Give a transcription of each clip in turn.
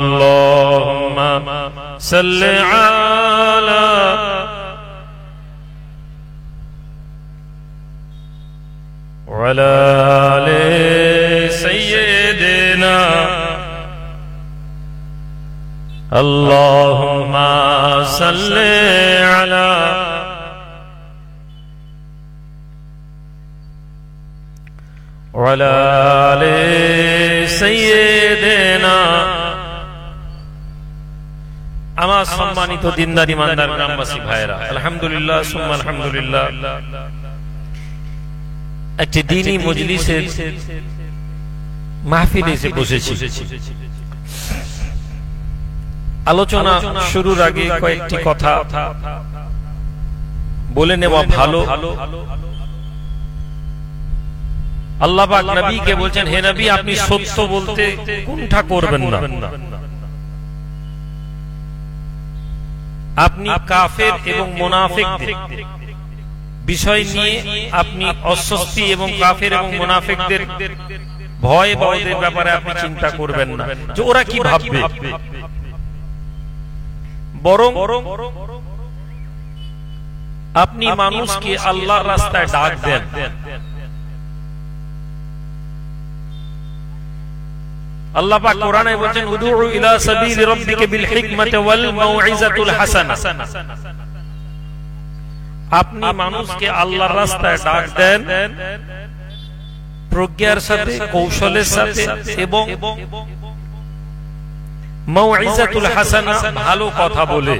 আল্লাহুম্মা সাল্লি আলা ওয়ালা আলি সাইয়্যিদিনা আল্লাহুম্মা সাল্লি আলা ওয়ালা আলি সাইয়্যিদিনা। আমার সম্মানিত দিনদার ইমানদার গ্রামবাসী ভাইরা, আলহামদুলিল্লাহ সুম্মা আলহামদুলিল্লাহ, একটি দ্বীনি মজলিসের মাহফিলে এসে বসেছি। আলোচনা শুরুর আগে কয়েকটি কথা বলে নেওয়া ভালো। আল্লাহ পাক নবীকে বলছেন, হে নবী, আপনি সত্য বলতে কুণ্ঠা করবেন না। আপনি কাফের এবং মুনাফিকদের বিষয় নিয়ে আপনি অস্বস্তি এবং কাফের এবং মুনাফিকদের ভয় বা ওদের ব্যাপারে আপনি চিন্তা করবেন না যে ওরা কি ভাববে, বরং আপনি মানুষকে আল্লাহর রাস্তায় ডাক দেন। আল্লাহ পাক কোরআনে বলেন, উদউ ইলা সাবিলি রাব্বিকা বিল হিকমাতি ওয়াল মাউইজাতুল হাসানাহ। আপনি মানুষকে আল্লাহর রাস্তায় ডাক দেন প্রজ্ঞার সাথে, কৌশলের সাথে এবং মাউইজাতুল হাসানাহ, ভালো কথা বলে।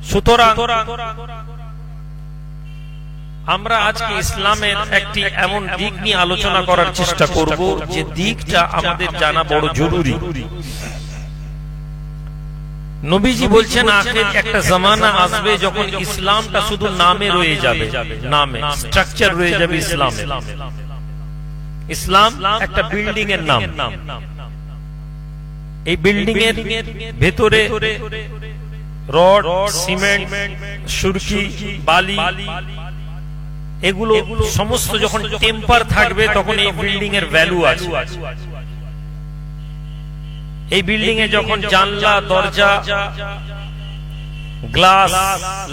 সুতরাং আমরা আজকে ইসলামের একটি এমন দিক নিয়ে আলোচনা করার চেষ্টা করব যে দিকটা আমাদের জানা বড় জরুরি। নবীজি বলছেন, আখির একটা জামানা আসবে যখন ইসলামটা শুধু নামে রয়ে যাবে, নামে স্ট্রাকচার রয়ে যাবে ইসলামে। ইসলাম একটা বিল্ডিং এর নাম। এই বিল্ডিং এর ভেতরে রড, সিমেন্ট, সুরকি, বালি, এগুলো সমস্ত যখন টেম্পার থাকবে তখন এই বিল্ডিং এর ভ্যালু আছে। এই বিল্ডিং এ যখন জানলা, দরজা, গ্লাস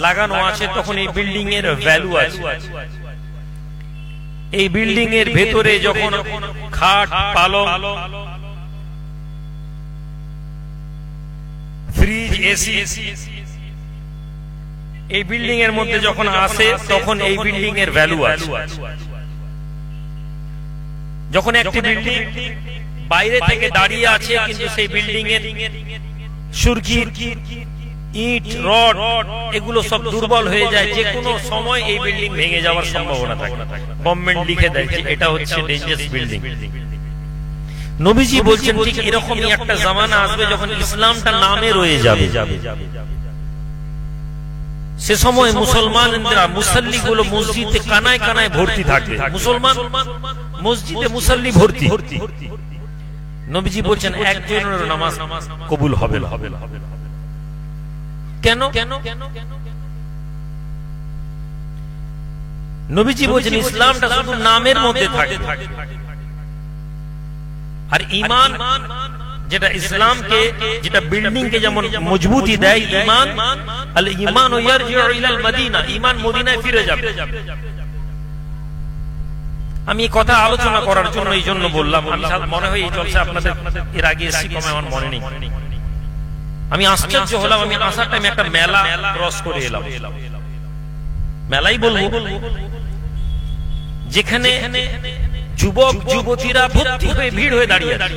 লাগানো আছে তখন এই বিল্ডিং এর ভ্যালু আছে। এই বিল্ডিং এর ভেতরে যখন খাট, পালং, ফ্রিজ, এসি এই বিল্ডিং এর মধ্যে যখন আসে তখন এই বিল্ডিং এর ভ্যালু আছে। যখন একটি বিল্ডিং বাইরে থেকে দাঁড়িয়ে আছে কিন্তু সেই বিল্ডিং এর সুরকি, ইট, রড এগুলো সব দুর্বল হয়ে যায়, যে কোনো সময় এই বিল্ডিং ভেঙে যাওয়ার সম্ভাবনা থাকে। গভর্নমেন্ট লিখে দেয় যে এটা হচ্ছে ডেঞ্জারাস বিল্ডিং। নবীজি বলছেন ঠিক এরকমই একটা জামানা আসবে যখন ইসলামটা নামে রয়ে যাবে। সে সময় মুসলমানরা, মুসল্লিগুলো মসজিদে কানায় কানায় ভর্তি থাকবে। মুসলমান মসজিদে মুসল্লি ভর্তি। নবীজি বলছেন একজনের নামাজ কবুল হবে না। কেন? নবীজি বলছেন ইসলামটা শুধু নামের মধ্যে থাকে, আর ঈমান যেটা ইসলামকে, যেটা বিল্ডিং কে যেমন মজবুতি দেয়, ঈমান আল ঈমান ইয়ারজিউ ইলাল মদিনা, ঈমান মদিনায় ফিরে যাবে। আমি এই কথা আলোচনা করার জন্য এই জন্য বললাম, মনে হয় এই জলসা আপনাদের এর আগে এসেছি কমে আমার মনে নেই। আমি আশ্চর্য হলাম, আমি আসার টাইমে একটা মেলা ক্রস করে এলাম। মেলাই বলবো, যেখানে যুবক যুবতীরা ভর্তি হয়ে ভিড় হয়ে দাঁড়িয়ে আছে।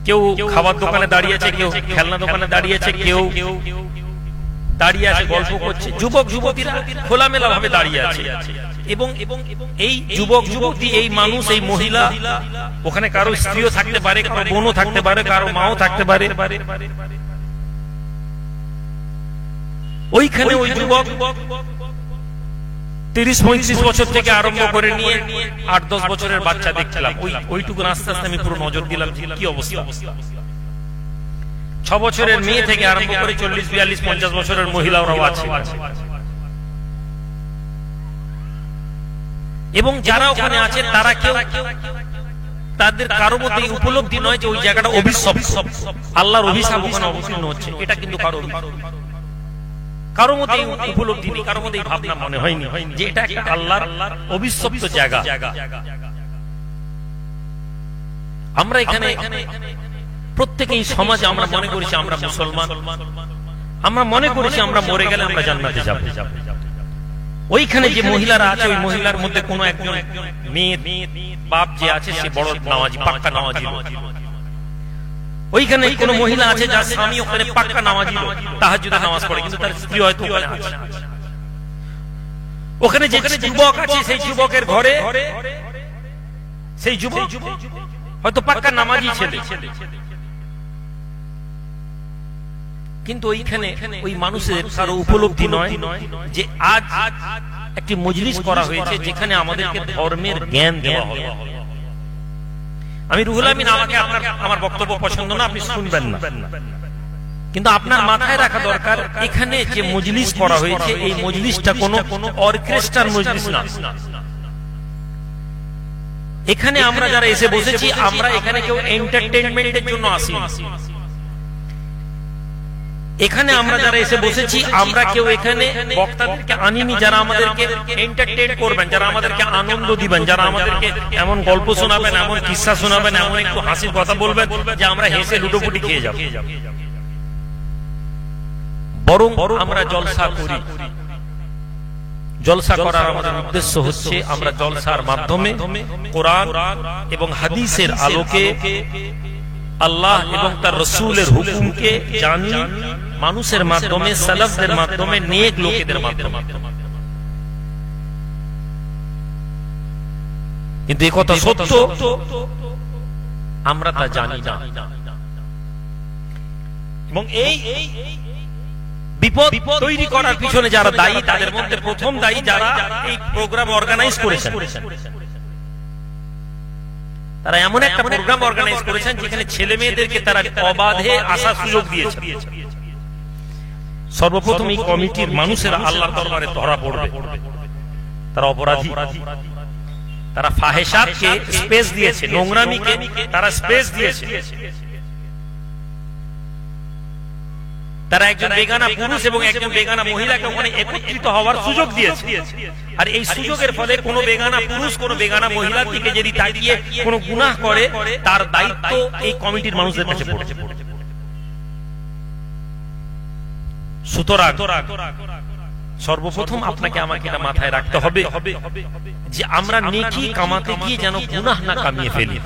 কেউ খাবার দোকানে দাঁড়িয়েছে, কেউ খেলনা দোকানে দাঁড়িয়েছে, কেউ দাঁড়িয়ে আছে গল্প করছে। যুবক যুবতীরা খোলামেলা ভাবে দাঁড়িয়ে আছে এবং এই যুবক যুবতী, এই মানুষ, এই মহিলা, ওখানে কারো স্ত্রীও থাকতে পারে, কারো বোনও থাকতে পারে, কারো মাও থাকতে পারে। ওইখানে ওই যুবক 30-35 বছর থেকে আরম্ভ করে নিয়ে 8-10 বছরের বাচ্চা দেখছিলাম। ওইটুকু আস্তে আস্তে আমি পুরো নজর দিলাম কি অবস্থা। 6 বছরের মেয়ে থেকে আরম্ভ করে 40-42-50 বছরের মহিলারাও আছে। এবং যারা ওখানে আছে তারা কেউ তাদের কারো মধ্যে উপলব্ধি নয় যে ওই জায়গাটা অভিশপ্ত, আল্লাহর অভিশাপ ওখানে অবতীর্ণ হচ্ছে, এটা কিন্তু কারো মধ্যে উপলব্ধি নেই, কারো মধ্যে ভাবনা মনে হয়নি যে এটা একটা আল্লাহর অভিশপ্ত জায়গা। আমরা এখানে প্রত্যেকেই সমাজে আমরা মনে করেছি আমরা মুসলমান, আমরা মনে করেছি আমরা মরে গেলে আমরা জান্নাতে যাব। ওইখানে যে মহিলারা আছে ওই মহিলার মধ্যে কোনো একজন মেয়ের বাপ যে আছে সে বড় নামাজি, পাক্কা নামাজি। ওইখানে কোনো মহিলা আছে যার স্বামী ওখানে পাক্কা নামাজি, তাহাজ্জুদের নামাজ পড়ে, কিন্তু তার স্ত্রী হয়তো ওখানে আছে। ওখানে যে যুবক আছে সেই যুবকের ঘরে সেই যুবক হয়তো পাক্কা নামাজি ছেলে, কিন্তু ওইখানে ওই মানুষের কারো উপলব্ধি নয় যে আজ একটি মজলিস করা হয়েছে যেখানে আমাদেরকে ধর্মের জ্ঞান দেওয়া হবে। আমি রুহুল আমিন, আমাকে আমার বক্তব্য পছন্দ না, আপনি শুনবেন না, কিন্তু আপনার মাথায় রাখা দরকার এখানে যে মজলিস করা হয়েছে এই মজলিসটা কোনো অর্কেস্ট্রার মজলিস না। এখানে আমরা যারা এসে বসেছি আমরা এখানে কেউ এন্টারটেইনমেন্টের জন্য আসি না। এখানে আমরা যারা এসে বসেছি আমরা কেউ এখানে বক্তাদেরকে আনিনি যারা আমাদেরকে এন্টারটেইন করবেন, যারা আমাদেরকে আনন্দ দিবেন, যারা আমাদেরকে এমন গল্প শোনাবেন, এমন কিস্সা শোনাবেন, এমন একটু হাসির কথা বলবেন যে আমরা হেসে লুটোপুটি খেয়ে যাব। বরং আমরা জলসা করি। জলসা করার আমাদের উদ্দেশ্য হচ্ছে আমরা জলসার মাধ্যমে কোরআন এবং হাদিসের আলোকে আল্লাহ এবং তার রাসূলের হুকুমকে জানি, মানুষের মাধ্যমে, সালাফদের মাধ্যমে, নেক লোকেদের মাধ্যমে। কিন্তু এই কথা সত্য, আমরা তা জানি না। এবং এই বিপদ তৈরি করার পিছনে যারা দায়ী তাদের মধ্যে প্রথম দায়ী যারা এই প্রোগ্রাম অর্গানাইজ করেছেন। তারা এমন একটা প্রোগ্রাম অর্গানাইজ করেছেন যেখানে ছেলে মেয়েদেরকে তারা অবাধে আসার সুযোগ দিয়েছে। সর্বপ্রথম এই কমিটির মানুষেরা আল্লাহর দরবারে ধরা পড়বে, তারা অপরাধী, তারা ফাহেশাতকে স্পেস দিয়েছে, নোংরামিকে তারা স্পেস দিয়েছে। তারা একজন বেগানা পুরুষ এবং একজন বেগানা মহিলাকে ওখানে একত্রিত হওয়ার সুযোগ দিয়েছে। আর এই সুযোগের ফলে কোন বেগানা পুরুষ কোন বেগানা মহিলার দিকে যদি তাকিয়ে কোন গুনাহ করে তার দায়িত্ব এই কমিটির মানুষদের কাছে পড়েছে। সুতরাং সর্বপ্রথম আপনাকে আমাকে এটা মাথায় রাখতে হবে যে আমরা নেকি কামাতে গিয়ে যেন গুনাহ না কামিয়ে ফেলি।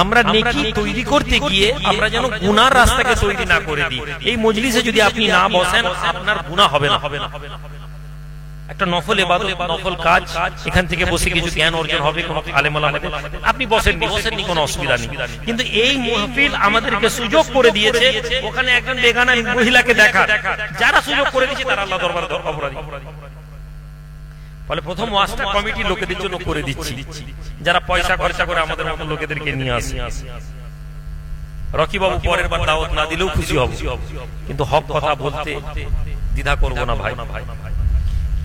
আমরা নেকি তৈরি করতে গিয়ে আমরা যেন গুনার রাস্তাকে তৈরি না করে দিই। এই মজলিসে যদি আপনি না বসেন আপনার গুনাহ হবে না। একটা নফল ইবাদত, নফল কাজ, এখান থেকে বসে কিছু জ্ঞান অর্জন হবে, কোন আলেম ওলামাদের, আপনি বসেননি, কোনো অসুবিধা নেই। কিন্তু এই মাহফিল আমাদেরকে সুযোগ করে দিয়েছে ওখানে একজন বেগানা মহিলাকে দেখা। যারা সুযোগ করে দিয়েছে তারা আল্লাহ দরবারে অপরাধী। ফলে প্রথম ওয়াজটা কমিটি লোকেদের জন্য করে দিচ্ছি, যারা পয়সা খরচা করে আমাদের মতো লোকেদেরকে নিয়ে আসে। রকি বাবু পরের বার দাওয়াত না দিলেও খুশি হব, কিন্তু হক কথা বলতে দ্বিধা করব না ভাই।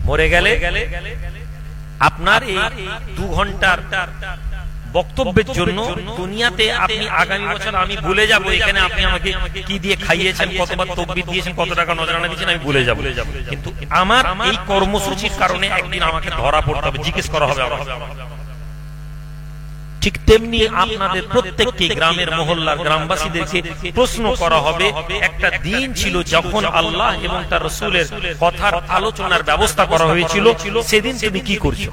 মরে গেলে আপনার এই 2 ঘন্টার বক্তব্যের জন্য দুনিয়াতে আপনি আগামী বছর আমি ভুলে যাব এখানে আপনি আমাকে কি দিয়ে খাইয়েছেন, কতবার তাকবীর দিয়েছেন, কত টাকা নজরানা দিয়েছেন, আমি ভুলে যাব। কিন্তু আমার এই কর্মসূচির কারণে একদিন আমাকে ধরা পড়তে হবে, জিজ্ঞেস করা হবে। ঠিক তেমনি আপনাদের প্রত্যেককে গ্রামের মহল্লার গ্রামবাসীদেরকে প্রশ্ন করা হবে, একটা দিন ছিল যখন আল্লাহ এবং তার রাসূলের কথার আলোচনার ব্যবস্থা করা হয়েছিল, সেদিন তুমি কি করছো?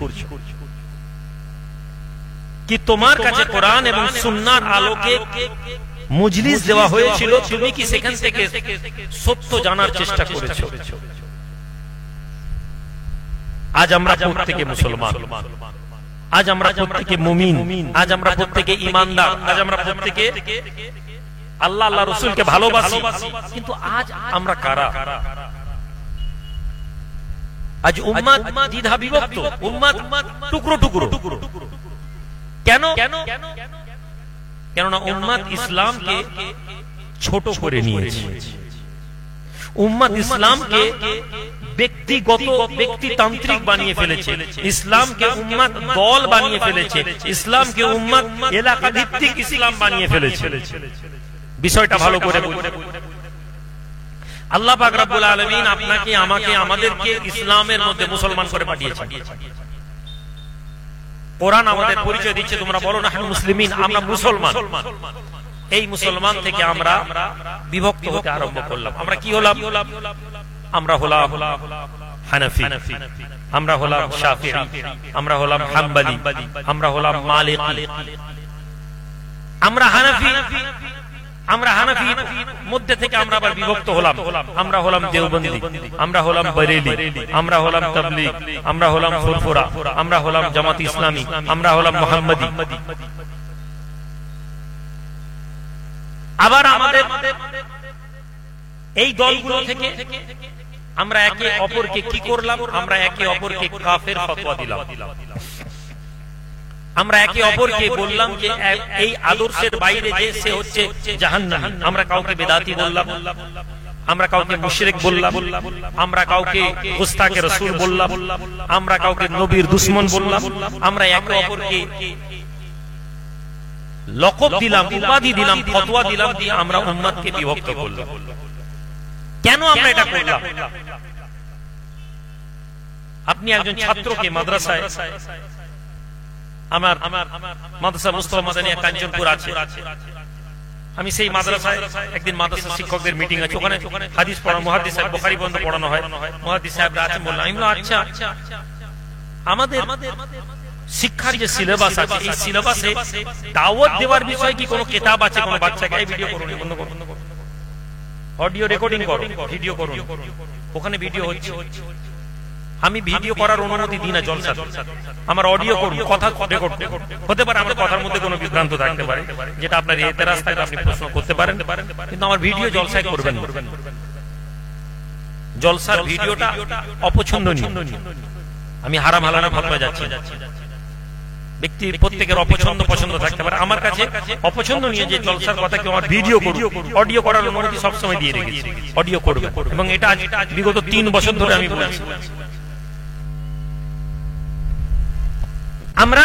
কি তোমার কাছে কোরআন এবং সুন্নাহর আলোকে মজলিস দেওয়া হয়েছিল, তুমি কি সেখান থেকে সত্য জানার চেষ্টা করেছো? আজ আমরা প্রত্যেকে মুসলমান, আজ আমরা প্রত্যেকে মুমিন, আজ আমরা প্রত্যেকে ঈমানদার, আজ আমরা প্রত্যেকে আল্লাহ আল্লাহ রাসূলকে ভালোবাসি। কিন্তু আজ আমরা কারা? আজ উম্মাত দ্বিধা বিভক্ত, উম্মাত টুকরো টুকরো। কেন? কেননা উম্মাত ইসলামকে ছোট করে নিয়েছে, উম্মাত ইসলামকে ব্যক্তিগত ব্যক্তিতান্ত্রিক বানিয়ে ফেলেছে, ইসলামকে উম্মত দল বানিয়ে ফেলেছে, ইসলামকে উম্মত এলাকা ভিত্তিক ইসলাম বানিয়ে ফেলেছে। বিষয়টা ভালো করে বুঝুন। আল্লাহ পাক রব্বুল আলামিন আপনাকে আমাকে আমাদেরকে ইসলামের মধ্যে মুসলমান করে পাঠিয়েছেন। কোরআন আমাদের পরিচয় দিচ্ছে, তোমরা বলো নাহনু মুসলিমিন, আমরা মুসলমান। এই মুসলমান থেকে আমরা বিভক্ত হতে আরম্ভ করলাম। আমরা কি হলাম? আমরা হলাম হানাফি, আমরা হলাম শাফিঈ, আমরা হলাম হাম্বলি, আমরা হলাম মালিকি, আমরা হানাফি। আমরা হানাফি মধ্যে থেকে আমরা আবার বিভক্ত হলাম। আমরা হলাম দেওবন্দি, আমরা হলাম বরেলি, আমরা হলাম তাবলীগ, আমরা হলাম ফুরফুরা, আমরা হলাম জামাত ইসলামী, আমরা হলাম মুহাম্মাদি। আবার আমাদের এই দলগুলো থেকে আমরা একে অপরকে কি করলাম? আমরা একে অপরকে কাফের ফতোয়া দিলাম। আমরা একে অপরকে বললাম যে এই আদর্শের বাইরে যে সে হচ্ছে জাহান্নামী। আমরা কাউকে বেদাতি বললাম, আমরা কাউকে মুশরিক বললাম, আমরা কাউকে গুস্তাখে রাসূল বললাম, আমরা কাউকে নবীর দুশমন বললাম। আমরা একে অপরকে লকব দিলাম, উপাধি দিলাম, ফতোয়া দিলাম, দিয়ে আমরা উম্মতকে বিভক্ত করলাম। কেন আমরা এটা করলাম? আপনি একজন ছাত্রকে মাদ্রাসায়, আমার মাদ্রাসা মুস্তাফা মাদানিয়া কাঞ্চনপুর আছে, আমি সেই মাদ্রাসায় একদিন মাদ্রাসা শিক্ষকদের মিটিং আছে, ওখানে হাদিস পড়া, মুহাদ্দিস সাহেব বুখারী বন্ধ পড়ানো হয়, মুহাদ্দিস সাহেবরা আছেন। বললাম, আমি বললাম আচ্ছা, আমাদের শিক্ষার যে সিলেবাস আছে, এই সিলেবাসে দাওয়াত দেওয়ার বিষয়ে কি কোনো কিতাব আছে? কোনো বাচ্চাকে এই ভিডিও করুন, বন্ধ করুন, অডিও রেকর্ডিং করো, ভিডিও করুন, ওখানে ভিডিও হচ্ছে। আমি ভিডিও করার অনুমতি দিই না জলসা, আমার অডিও করুন, কথা রেকর্ড হতে পারে, আমার কথার মধ্যে কোনো বিভ্রান্ত থাকতে পারে, যেটা আপনার এতেরাজ থাকলে আপনি প্রশ্ন করতে পারেন, কিন্তু আমার ভিডিও জলসায় করবেন না। জলসার ভিডিওটা অপছন্দনীয়। আমি হারাম হালাল ভাবতে যাচ্ছি, ব্যক্তি প্রত্যেকের অপছন্দ পছন্দ থাকতে পারে। আমার কাছে অপছন্দনীয় যে জলসার কথা কেউ আমার ভিডিও করুন, অডিও করার অনুমতি সবসময় দিয়ে রেখেছি, অডিও করবে। এবং এটা বিগত 3 বছর ধরে আমি বলছি। আমরা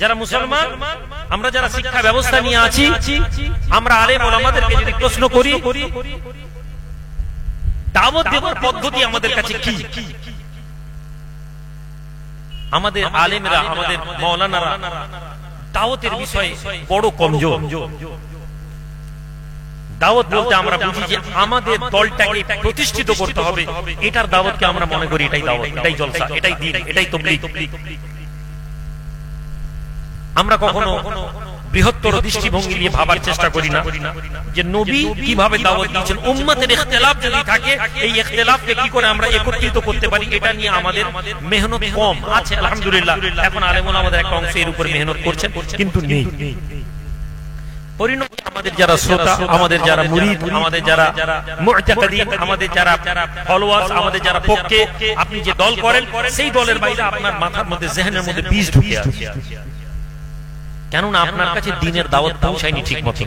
যারা মুসলমান, আমরা যারা শিক্ষা ব্যবস্থা নিয়ে আছি, আমরা আলেম ওলামাদেরকে যদি প্রশ্ন করি দাওয়াত দেওয়ার পদ্ধতি আমাদের কাছে কি, আমাদের আলেমরা, আমাদের মাওলানারা দাওয়াতের বিষয়ে বড় কমজোর। দাওয়াত বলতে আমরা বুঝি যে আমাদের দলটাকে প্রতিষ্ঠিত করতে হবে, এটার দাওয়াতকে আমরা মনে করি এটাই দাওয়াত, এটাই জলসা, এটাই দ্বীন, এটাই তাবলীগ। আমরা কখনো বৃহত্তর দৃষ্টিভঙ্গি নিয়ে ভাবার চেষ্টা করি না যে নবী কিভাবে দাওয়াত দিয়েছেন। উম্মতের ইখতিলাফ যদি থাকে, এই ইখতিলাফকে কি করে আমরা একত্রিত করতে পারি, এটা নিয়ে আমাদের মেহনত কম আছে। আলহামদুলিল্লাহ এখন আলেম ওলামাদের একটা অংশ এর উপর মেহনত করছেন, কিন্তু নেই। পরিণতি আমাদের যারা শ্রোতা, আমাদের যারা মুরিদ, আমাদের যারা মুতাকাদিন, আমাদের যারা ফলোয়ার্স, আমাদের যারা পক্ষে আপনি যে দল করেন, সেই দলের বাইরে আপনার মাথার মধ্যে, জেহনের মধ্যে বীজ ঢুকে আছে। কেননা আপনার কাছে দ্বীনের দাওয়াত পৌঁছায়নি ঠিক মতো।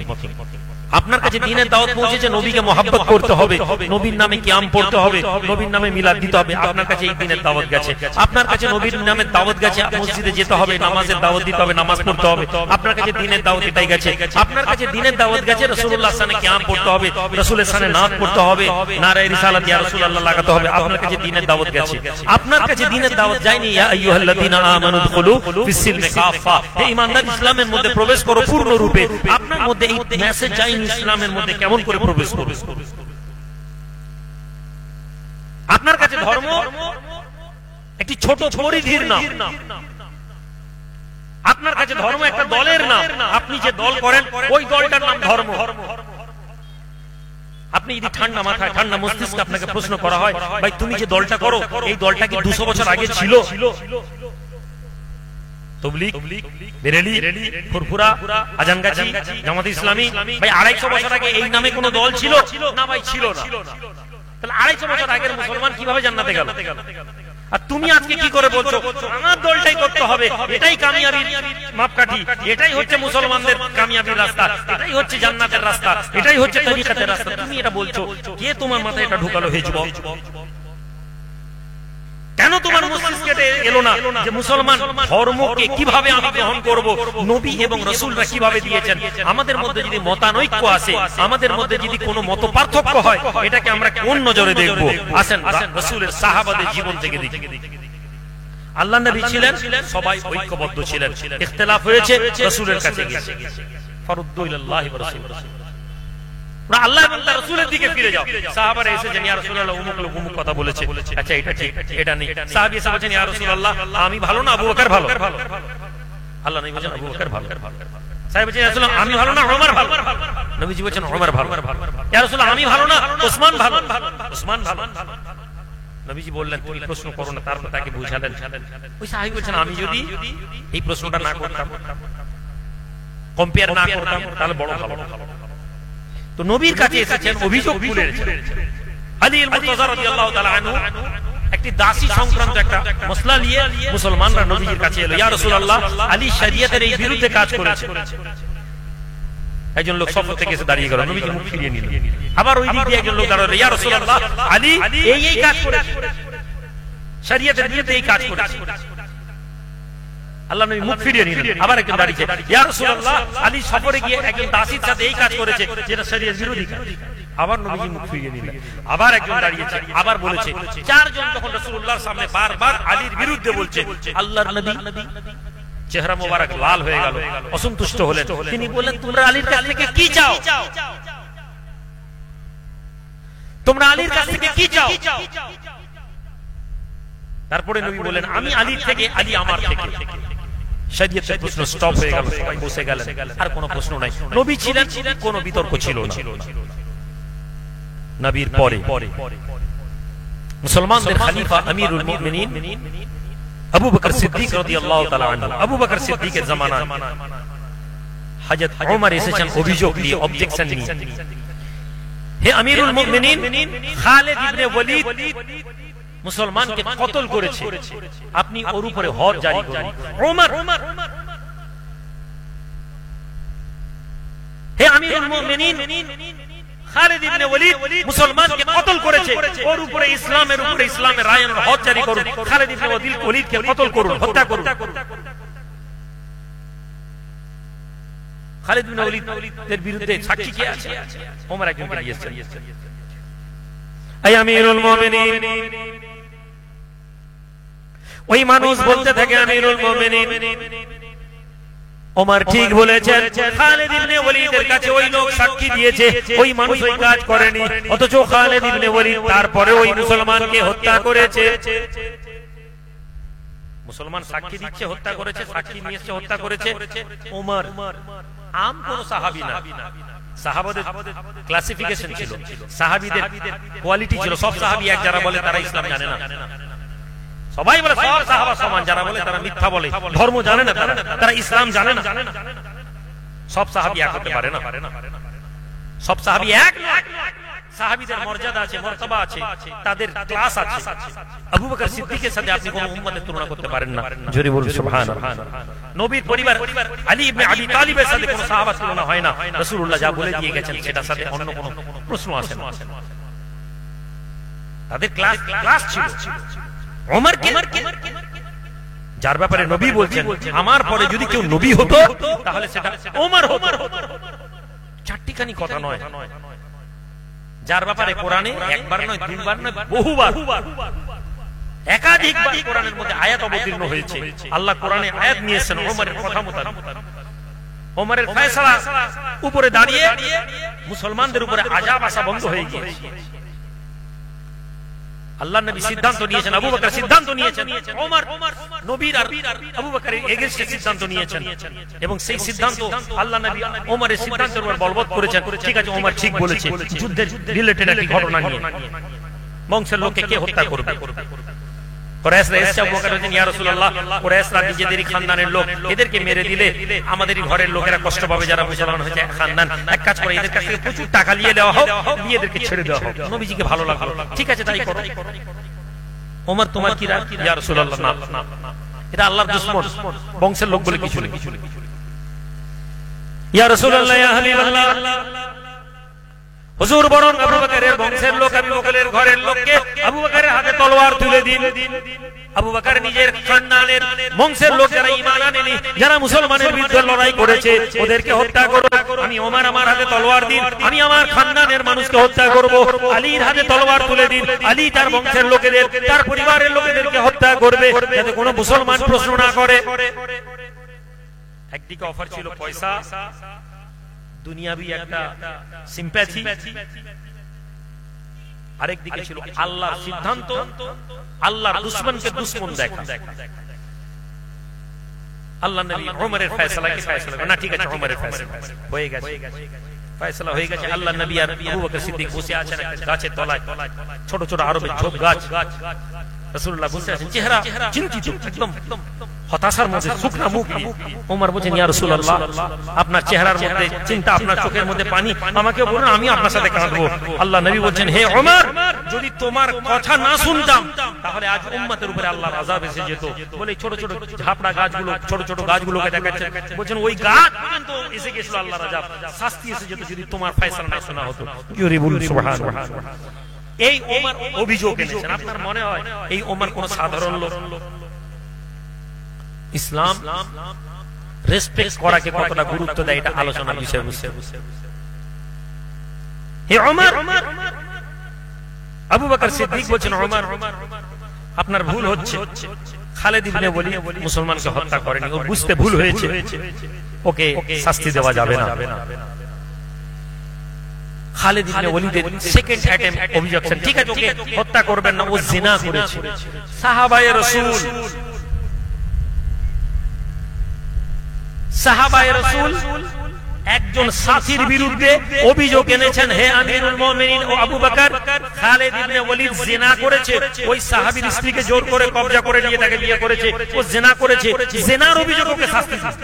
আপনার কাছে দ্বীনের দাওয়াত পৌঁছেছে নবীকে মহব্বত করতে হবে, নবীর নামে কিয়াম পড়তে হবে, নবীর নামে মিলাদ দিতে হবে। আপনার কাছে এই দ্বীনের দাওয়াত গেছে। আপনার কাছে নবীর নামে দাওয়াত গেছে, মসজিদে যেতে হবে, নামাজের দাওয়াত দিতে হবে, নামাজ পড়তে হবে। আপনার কাছে দ্বীনের দাওয়াত এটাই গেছে। আপনার কাছে দ্বীনের দাওয়াত গেছে রাসূলুল্লাহর সানে কিয়াম পড়তে হবে, রাসূলের সানে নাত পড়তে হবে, নারায়ে রিসালাত ইয়া রাসূলুল্লাহ লাগাতে হবে। আপনার কাছে দ্বীনের দাওয়াত গেছে। আপনার কাছে দ্বীনের দাওয়াত যায়নি ইয়া আইয়ুহাল্লাযীনা আমানু দুখুলু ফিস-সিলমি কাফা, হে ঈমানদার ইসলামের মধ্যে প্রবেশ করো পূর্ণ রূপে। আপনার মধ্যে এই মেসেজ যায়নি ইসলামের মধ্যে কেমন করে প্রবেশ করবে। আপনার কাছে ধর্ম একটি ছোট পরিধির নাম, আপনার কাছে ধর্ম একটা দলের নাম। আপনি যে দল করেন ওই দলটার নাম ধর্ম। আপনি যদি ঠান্ডা মাথায়, ঠান্ডা মস্তিষ্কে আপনাকে প্রশ্ন করা হয়, ভাই তুমি যে দলটা করো, এই দলটা কি 200 বছর আগে ছিল? তাবলীগ, বেরেলি, ফুরফুরা, আজানগাছি, জামাত ইসলামী, ভাই 250 বছর আগে এই নামে কোন দল ছিল না? ভাই ছিল না। তাহলে 250 বছর আগের মুসলমান কিভাবে জান্নাতে গেল? আর তুমি আজকে কি করে বলছো আমার দলটাই করতে হবে, এটাই কামিয়াবির মাপকাঠি, এটাই হচ্ছে মুসলমানদের কামিয়াবির রাস্তা, এটাই হচ্ছে জান্নাতের রাস্তা, এটাই হচ্ছে তরিকাতের রাস্তা। তুমি এটা বলছো, কে তোমার মাথায় এটা ঢুকালো হে যুবক? কেন তোমার মস্তিষ্কে এলো না যে মুসলমান ধর্মকে কিভাবে আমি গ্রহণ করব, নবী এবং রাসূলরা কিভাবে দিয়েছেন? আমাদের মধ্যে যদি মতানৈক্য আসে, আমাদের মধ্যে যদি কোনো মত পার্থক্য হয়, এটাকে আমরা কোন নজরে দেখব? আসেন রাসূলের সাহাবাদের জীবন থেকে দেখি। আল্লাহর নবী ছিলেন, সবাই ঐক্যবদ্ধ ছিলেন, ইখতিলাফ হয়েছে, রাসূলের কাছে গেছে, ফারুদ্দু ইলাল্লাহি ওয়া রাসূল, আল্লাহ এবং তার রাসূলের দিকে ফিরে যাও। সাহাবারা এসেছেন, ইয়া রাসূলুল্লাহ অমুক লোক অমুক কথা বলেছে, আচ্ছা এটা ঠিক এটা নেই। সাহাবী এসে বলেন, ইয়া রাসূলুল্লাহ আমি ভালো না আবু বকর ভালো? আল্লাহ নবী বলেন আবু বকর ভালো। সাহাবী বলেন, ইয়া রাসূলুল্লাহ আমি ভালো না ওমর ভালো? নবীজি বলেন ওমর ভালো। ইয়া রাসূলুল্লাহ আমি ভালো না ওসমান ভালো? ওসমান ভালো। নবীজি বললেন তুমি প্রশ্ন করো না, তারপর তাকে বুঝালেন। ওই সাহাবী বলেন আমি যদি এই প্রশ্নটা না করতাম, কম্পেয়ার না করতাম, তাহলে বড় ভালো। তো নবীর কাছে এসেছেন, অভিযোগ তুলেছেন। আলী মুরতাযা রাদিয়াল্লাহু তাআলা আনহু একটি দাসী সংক্রান্ত একটা মাসলা নিয়ে মুসলমানরা নবীর কাছে এলো, ইয়া রাসূলুল্লাহ আলী শরীয়তের এই বিরুদ্ধে কাজ করেছে। একজন লোক সফর থেকে এসে দাঁড়িয়ে গেল, নবীজি মুখ ফিরিয়ে নিলেন। আবার ওই দিক দিয়ে একজন লোক দাঁড়ালো, ইয়া রাসূলুল্লাহ আলী এই কাজ করেছে, শরীয়তের বিরুদ্ধে এই কাজ করেছে। আল্লাহ নবী মুখ ফিরিয়ে নিলেন। আবার একজন দাঁড়িয়েছে, ইয়া রাসূলুল্লাহ আলী সফরে গিয়ে একজন দাসীর সাথে এই কাজ করেছে যেটা শরীয়ত বিরোধী কাজ। আবার নবীজি মুখ ফিরিয়ে নিলেন। আবার একজন দাঁড়িয়েছে, আবার বলেছে। চারজন যখন রাসূলুল্লাহর সামনে বারবার আলীর বিরুদ্ধে বলছে, আল্লাহর নবী চেহারা মোবারক লাল হয়ে গেল, অসন্তুষ্ট হলেন। তিনি বললেন তোমরা আলীর কাছ থেকে কি চাও? তোমরা আলীর কাছ থেকে কি চাও? তারপরে নবী বললেন আমি আলীর থেকে, আলী আমার থেকে। শরীয়তের প্রশ্ন স্টপ হয়ে গেল, সবাই বসে গেলেন, আর কোনো প্রশ্ন নাই। নবী ছিলেন, কোনো বিতর্ক ছিল না। নবীর পরে মুসলমানদের খলিফা আমিরুল মুমিনিন আবু বকর সিদ্দিক রাদিয়াল্লাহু তাআলা আনহু, আবু বকর সিদ্দিকের জামানায় হযরত ওমর এসেছেন অভিযোগ নিয়ে, অবজেকশন নিয়ে, হে আমিরুল মুমিনিন খালিদ ইবনে ওয়ালিদ মুসলমানকে কতল করেছে, আপনি ওর উপরে হদ জারি করুন। ওমর, হে আমিরুল মুমিনিন খালিদ ইবনে ওয়ালিদ মুসলমানকে কতল করেছে, ওর উপরে ইসলামের উপরে ইসলামের রায়ের হদ জারি করুন। খালিদ ইবনে ওয়ালিদকে কতল করুন, হত্যা করুন। খালিদ ইবনে ওয়ালিদের বিরুদ্ধে সাক্ষী কে আছে? ওমর একজনকে দিয়েছেন। হে আমিরুল মুমিনিন, ওই মানুষ বলতে থাকে আমিরুল মুমিনিন ওমর ঠিক বলেছেন, খালিদ ইবনে ওয়ালিদের কাছে ওই লোক সাক্ষী দিয়েছে, ওই মানুষ ওই কাজ করেনি, অথচ খালিদ ইবনে ওয়ালিদ তারপরে ওই মুসলমানকে হত্যা করেছে। মুসলমান সাক্ষী দিচ্ছে হত্যা করেছে, সাক্ষী নিয়ে এসে হত্যা করেছে। ওমর আম কোন সাহাবী না, সাহাবাদের ক্লাসিফিকেশন ছিল, সাহাবীদের কোয়ালিটি ছিল। সব সাহাবী এক, যারা বলে তারা ইসলাম জানে না, সবাই বলে সব সাহাবা সমান, যারা বলে তারা মিথ্যা বলে, ধর্ম জানে না, তারা ইসলাম জানে না। সব সাহাবী এক হতে পারে না, সব সাহাবী এক নয়। সাহাবীদের মর্যাদা আছে, মর্তবা আছে, তাদের ক্লাস আছে। আবু বকর সিদ্দিকের সাথে আপনি কোন উম্মতের তুলনা করতে পারেন না। জোরে বলুন সুবহানাল্লাহ। নবীর পরিবার আলী ইবনে আবি তালিবের সাথে কোন সাহাবা তুলনা হয় না। রাসূলুল্লাহ যা বলে দিয়ে গেছেন সেটার সাথে অন্য কোন প্রশ্ন আসে না। তাদের ক্লাস ছিল। ওমর কে, যার ব্যাপারে নবী বলছেন আমার পরে যদি কেউ নবী হতো তাহলে সেটা ওমর হতো। চারটিখানি কথা নয়, যার ব্যাপারে কোরআনে একবার নয়, দুইবার নয়, বহুবার, একাধিকবার কোরআনের মধ্যে আয়াত অবতীর্ণ হয়েছে। আল্লাহ কোরআনে আয়াত নিয়েছেন ওমরের কথা মোতাবেক। ওমরের ফয়সালা উপরে দাঁড়িয়ে মুসলমানদের উপরে আযাব আসা বন্ধ হয়ে গিয়েছে। আল্লাহর নবী সিদ্ধান্ত নিয়েছেন, আবু বকর সিদ্ধান্ত নিয়েছেন, ওমর নবীর আর আবু বকরের এগেইনস্টে সিদ্ধান্ত নিয়েছেন, এবং সেই সিদ্ধান্ত আল্লাহর নবী ওমরের সিদ্ধান্তের উপর বলবৎ করেছেন। ঠিক আছে, ওমর ঠিক বলেছে। যুদ্ধের রিলেটেড একটি ঘটনা নিয়ে, বংশের লোককে কে হত্যা করবে? কুরাইশরা এসে আবু বকর বলেন, ইয়া রাসূলুল্লাহ কুরাইশরা নিজেদেরই খানদানের লোক, এদেরকে মেরে দিলে আমাদেরই ঘরের লোকেরা কষ্ট পাবে, যারা মুসলমান হয়েছে খানদান। এক কাজ করে এদের কাছ থেকে প্রচুর টাকা নিয়ে দেওয়া হোক, নিয়ে এদেরকে ছেড়ে দেওয়া হোক। নবীজিকে ভালো লাগলো, ঠিক আছে তাই করো। ওমর তোমার কি রাগ? ইয়া রাসূলুল্লাহ, না, এটা আল্লাহর দুশমন, বংশের লোক বলে কিছু নেই। ইয়া রাসূলুল্লাহ, ইয়া হাবিবাল্লাহ, হুজুর বরং আবু বকরের বংশের লোক, আবু বকরের ঘরের লোককে আবু বকরের হাতে তলোয়ার তুলে দিন। আবু বকর নিজের খানদানের বংশের লোক যারা ঈমান আনেনি, যারা মুসলমানের বিরুদ্ধে লড়াই করেছে, ওদেরকে হত্যা করো। আমি ওমর আমার হাতে তলোয়ার দিন, আমি আমার খানদানের মানুষকে হত্যা করব। আলীর হাতে তলোয়ার তুলে দিন, আলী তার বংশের লোকেদের, তার পরিবারের লোকেদেরকে হত্যা করবে, যাতে কোনো মুসলমান প্রশ্ন না করে। একদিকে অফার ছিল পয়সা, দুনিয়াবি একটা সিম্প্যাথি, আরেকদিকে ছিল আল্লাহর সিদ্ধান্ত, আল্লাহর দুশমনকে দুশমন দেখা। আল্লাহ নবী ওমরের ফয়সালাকে ফয়সালা না, ঠিক আছে ওমরের ফয়সালা হয়ে গেছে, ফয়সালা হয়ে গেছে। আল্লাহ নবী আর আবু বকর সিদ্দিক বসে আছেন একটা গাছের তলায়, ছোট ছোট আরবের ঝোপ গাছ। রাসূলুল্লাহ বসে আছেন, চেহারা চিন্তিত, একদম হতাশার মধ্যে, শুকনা মুখ নিয়ে। ওমর বলেন, ইয়া রাসূলুল্লাহ, আপনার চেহারার মধ্যে চিন্তা, আপনার চোখের মধ্যে পানি, আমাকে বলুন, আমি আপনার সাথে কাঁদবো। আল্লাহ নবী বলছেন, হে ওমর, যদি তোমার কথা না শুনতাম তাহলে আজ উম্মতের উপরে আল্লাহর আযাব এসে যেত। বলে ছোট ছোট ঝাপড়া গাছগুলো, ছোট ছোট গাছগুলোকে দেখাচ্ছেন, বলছেন ওই গাছ পর্যন্ত এসে গেছিল আল্লাহর আযাব, শাস্তি এসে যেত যদি তোমার ফয়সালা না শোনা হতো। কি বলুন সুবহানাল্লাহ। এই ওমর অভিযোগ এনেছেন। আপনার মনে হয় এই ওমর কোন সাধারণ লোক? ইসলাম রেসপেক্ট করাকে কতটা গুরুত্ব দেয় এটা আলোচনার বিষয়। হে ওমর, আবু বকর সিদ্দিক বলেন, ওমর আপনার ভুল হচ্ছে। খালিদ ইবনে ওয়ালিদ মুসলমানকে হত্যা করেনি, ও বুঝতে ভুল হয়েছে, ওকে শাস্তি দেওয়া যাবে না। খালিদ ইবনে ওয়ালিদের সেকেন্ড অ্যাটেম্প অবজেকশন, ঠিক আছে ওকে হত্যা করবেন না, ও জিনা করেছে। সাহাবায়ে রাসূল, সাহাবায়ে রাসূল একজন সাথীর বিরুদ্ধে অভিযোগ এনেছেন, হে আমিরুল মুমিনিন ও আবু বকর, খালিদ ইবনে ওয়ালিদ জিনা করেছে। ওই সাহাবীর স্ত্রীকে জোর করে কবজা করে নিয়ে তাকে বিয়ে করেছে, ও জিনা করেছে। জিনার অভিযোগ, ওকে শাস্তি দিন।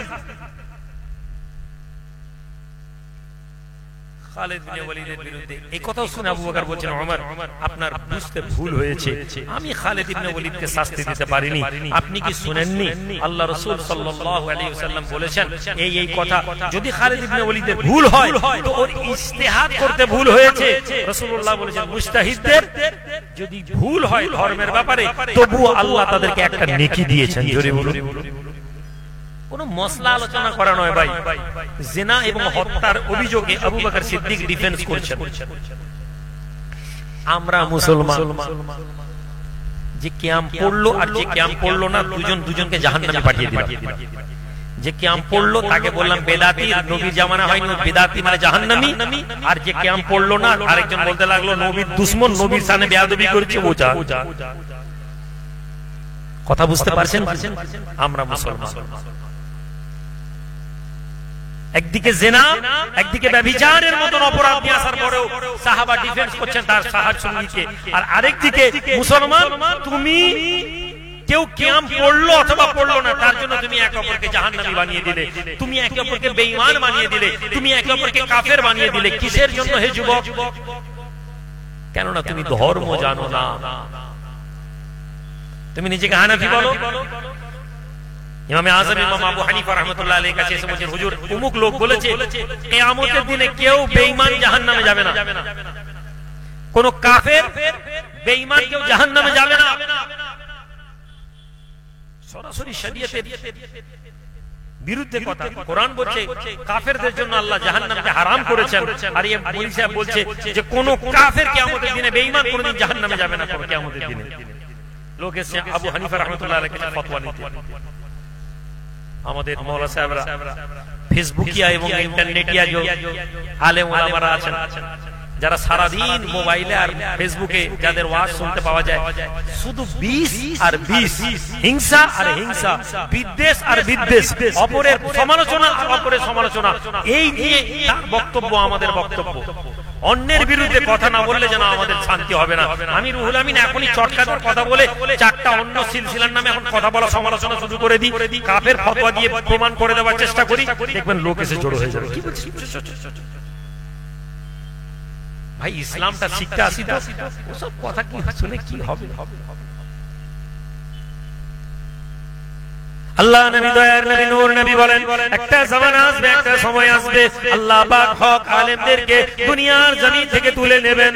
খালিদ ইবনে ওয়ালিদের বিরুদ্ধে এই কথাও শুনে আবু বকর বলেন, ওমর আপনার বুঝতে ভুল হয়েছে, আমি খালিদ ইবনে ওয়ালিদকে শাস্তি দিতে পারিনি। আপনি কি শুনেননি আল্লাহ রাসূল সাল্লাল্লাহু আলাইহি ওয়াসাল্লাম বলেছেন এই কথা, যদি খালিদ ইবনে ওয়ালিদের ভুল হয় তো ওর ইজতিহাদ করতে ভুল হয়েছে। রাসূলুল্লাহ বলেছেন, মুজতাহিদদের যদি ভুল হয় ধর্মের ব্যাপারে, তবুও আল্লাহ তাদেরকে একটা নেকি দিয়েছেন। জোরে বলুন। কোন মসলা আলোচনা করা নয় ভাই, জিনা এবং হত্যার অভিযোগে আবু বকর সিদ্দিক ডিফেন্স করছেন। আমরা মুসলমান, যে কিয়াম পড়লো আর যে কিয়াম পড়লো না, দুজনকে জাহান্নামে পাঠিয়ে দিলাম। যে কিয়াম পড়লো তাকে বললাম বেদাতি, নবীর জামানা হয়নি, বেদাতি মানে জাহান্নামী। আর যে কিয়াম পড়লো না, আরেকজন বলতে লাগলো নবীর দুশমন, নবীর সামনে বেয়াদবি করেছে, ও যা। কথা বুঝতে পারছেন? আমরা মুসলমান, একদিকে জিনা, একদিকে ব্যভিচারের মতন অপরাধ নিয়ে আসার পরেও সাহাবা ডিফেন্স করছেন তার সাহায্য সঙ্গীকে। আর আরেকদিকে মুসলমান, তুমি কেউ কিয়াম পড়লো অথবা পড়লো না, তার জন্য তুমি একে অপরকে জাহান্নামী বানিয়ে দিলে, তুমি একে অপরকে বেঈমান বানিয়ে দিলে, তুমি একে অপরকে কাফের বানিয়ে দিলে। কিসের জন্য হে যুবক? কেননা তুমি ধর্ম জানো না। তুমি নিজেকে হানাফি বলো, ইমাম আযম ইমাম আবু হানিফা রাহমাতুল্লাহ আলাইহির কাছে এসে বলেন, হুজুর অমুক লোক বলেছে কিয়ামতের দিনে কেউ বেঈমান জাহান্নামে যাবে না, কোন কাফের বেঈমান কেউ জাহান্নামে যাবে না। সরাসরি শরীয়তের বিরুদ্ধে কথা। কোরআন বলছে কাফেরদের জন্য আল্লাহ জাহান্নামকে হারাম করেছেন, আর এই মুফতি সাহেব বলছে যে কোন কাফের কিয়ামতের দিনে বেঈমান কোনদিন জাহান্নামে যাবে না কিয়ামতের দিনে। লোক এসে আবু হানিফা রাহমাতুল্লাহ আলাইহির কাছে ফতোয়া নিতে। আমাদের মাওলানা সাহেবরা ফেসবুকিয়া এবং ইন্টারনেটিয়া যে আলেম ওলামারা আছেন, যারা সারা দিন মোবাইলে আর ফেসবুকে যাদের ওয়াজ শুনতে পাওয়া যায়, শুধু 20 আর 20, হিংসা আর হিংসা, বিদ্বেষ আর বিদ্বেষ, অপরের সমালোচনা আর অপরের সমালোচনা, এই নিয়ে তার বক্তব্য আমাদের বক্তব্য। অন্যের বিরুদ্ধে কথা না বললে যেন আমাদের শান্তি হবে না। আমি রুহুল আমিন এখনই চটকাদার কথা বলে চারটা অন্য সিলসিলার নামে এখন কথা বলা সমালোচনা শুরু করে দিই, কাফের ফতোয়া দিয়ে প্রমাণ করে দেওয়ার চেষ্টা করি, দেখবেন লোক এসে জড়ো হয়ে যাবে। ভাই ইসলামটা শিখতে আসি তো, ওসব কথা কি শুনে কি হবে? আল্লাহ নবী দয়ার নবী নূর নবী বলেন একটা জামানা আসবে, একটা সময় আসবে, আল্লাহ পাক হক আলেমদেরকে দুনিয়ার জমিন থেকে তুলে নেবেন।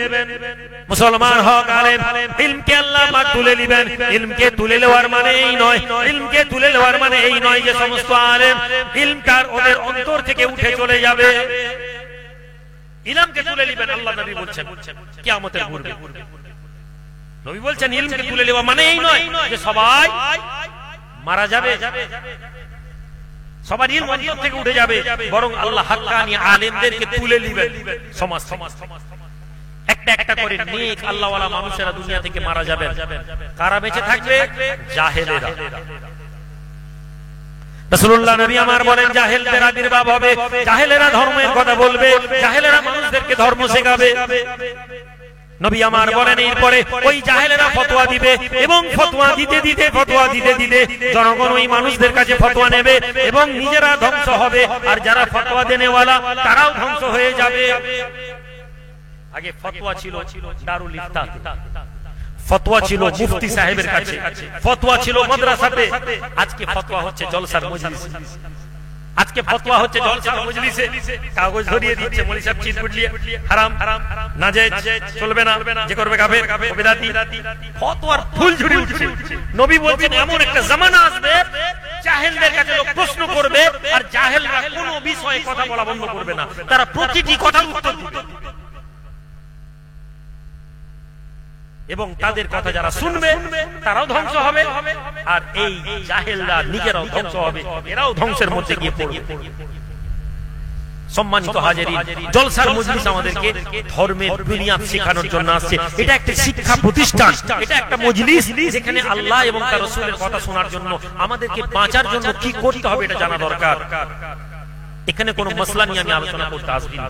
মুসলমান হক আলেম ইলমকে আল্লাহ পাক তুলে নেবেন। ইলমকে তুলে নেওয়ার মানে এই নয়, ইলমকে তুলে নেওয়ার মানে এই নয় যে সমস্ত আলেম ইলমটার ওদের অন্তর থেকে উঠে চলে যাবে। ইলমকে তুলে নেবেন আল্লাহ নবী বলছেন কিয়ামতের পূর্বে। নবী বলছেন ইলমকে তুলে নেওয়া মানে এই নয় যে সবাই মারা যাবে, সবার ইলম অন্তর থেকে উঠে যাবে, বরং আল্লাহ হাক্কানি আলেমদেরকে তুলে নেবেন সমাজ একটা একটা করে নেক আল্লাহওয়ালা মানুষেরা দুনিয়া থেকে মারা যাবে। কারা বেঁচে থাকবে? জাহেলেরা। রাসূলুল্লাহ নবী আমার বলেন জাহেলদের আবির্ভাব হবে, জাহেলেরা ধর্মের কথা বলবে, জাহেলেরা মানুষদেরকে ধর্ম শেখাবে। নবী আমার বলেন এরপরে ওই জাহেলেরা ফতোয়া দিবে এবং ফতোয়া দিতে দিতে জনগণ ওই মানুষদের কাছে ফতোয়া নেবে এবং নিজেরা ধ্বংস হবে, আর যারা ফতোয়া দেনেওয়ালা তারাও ধ্বংস হয়ে যাবে। আগে ফতোয়া ছিল দারুল ইফতা, ফতোয়া ছিল মুফতি সাহেবের কাছে, ফতোয়া ছিল মাদ্রাসাতে, আজকে ফতোয়া হচ্ছে জলসার মজলিস। আজকে ফতোয়া হচ্ছে জলসার মজলিসে, কাগজ ধরিয়ে দিচ্ছে মৌলভী সাহেব চিরকুট দিয়ে হারাম নাজায়েজ চলবে না, যে করবে কাফের বিদআতি, ফতোয়ার ফুলঝুরি উঠছে। নবী বলেন এমন একটা জামানা আসবে জাহেলদের কাছে লোক প্রশ্ন করবে আর জাহেলরা কোনো বিষয়ে কথা বলা বন্ধ করবে না, তারা প্রতিটি কথার উত্তর দিবে এবং তাদের কথা যারা শুনবে তারাও ধ্বংস হবে, আর এই জাহেলরা নিজেরাও ধ্বংস হবে, এরাও ধ্বংসের মধ্যে গিয়ে পড়বে। সম্মানিত হাজিরিন, জলসার মজলিস আমাদেরকে ধর্মের বুনিয়াদ শেখানোর জন্য আসছে। এটা একটা শিক্ষা প্রতিষ্ঠান, এটা একটা মজলিস যেখানে আল্লাহ এবং তার রাসূলের কথা শোনার জন্য আমাদেরকে বাঁচার জন্য কি করতে হবে এটা জানা দরকার। এখানে কোনো মাসলা নিয়ে আমি আলোচনা করতে আসছি না।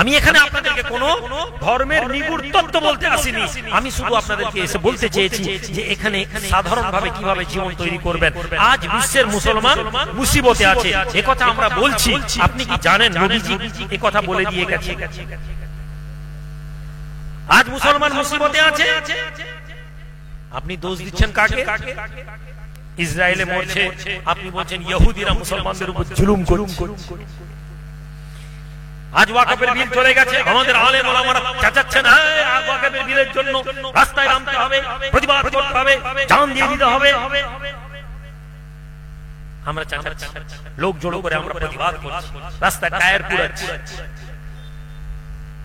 আমি এখানে আপনাদেরকে কোনো ধর্মের নিগুড় তত্ত্ব বলতে আসিনি, আমি শুধু আপনাদেরকে এসে বলতে চেয়েছি যে এখানে সাধারণভাবে কিভাবে জীবন তৈরি করবেন। আজ বিশ্বের মুসলমান মুসিবতে আছে, একথা আমরা বলছি, আপনি কি জানেন নবীজি একথা বলে দিয়ে গেছে। আজ মুসলমান মুসিবতে আছে, আপনি দোষ দিচ্ছেন কাকে? ইসরায়েলে মরছে, আপনি বলছেন ইহুদিরা মুসলমানদের উপর জুলুম করছে। আজ ওয়াকফের বিল চলে গেছে, আমাদের আলেম ওলামারা চাচাচ্ছেন ওয়াকফের বিলের জন্য রাস্তায় নামতে হবে, প্রতিবাদ করতে হবে, জান দিয়ে দিতে হবে। আমরা চাচাচ্ছি, লোক জড়ো করে আমরা প্রতিবাদ করছি, রাস্তায় টায়ার পুড়াচ্ছি,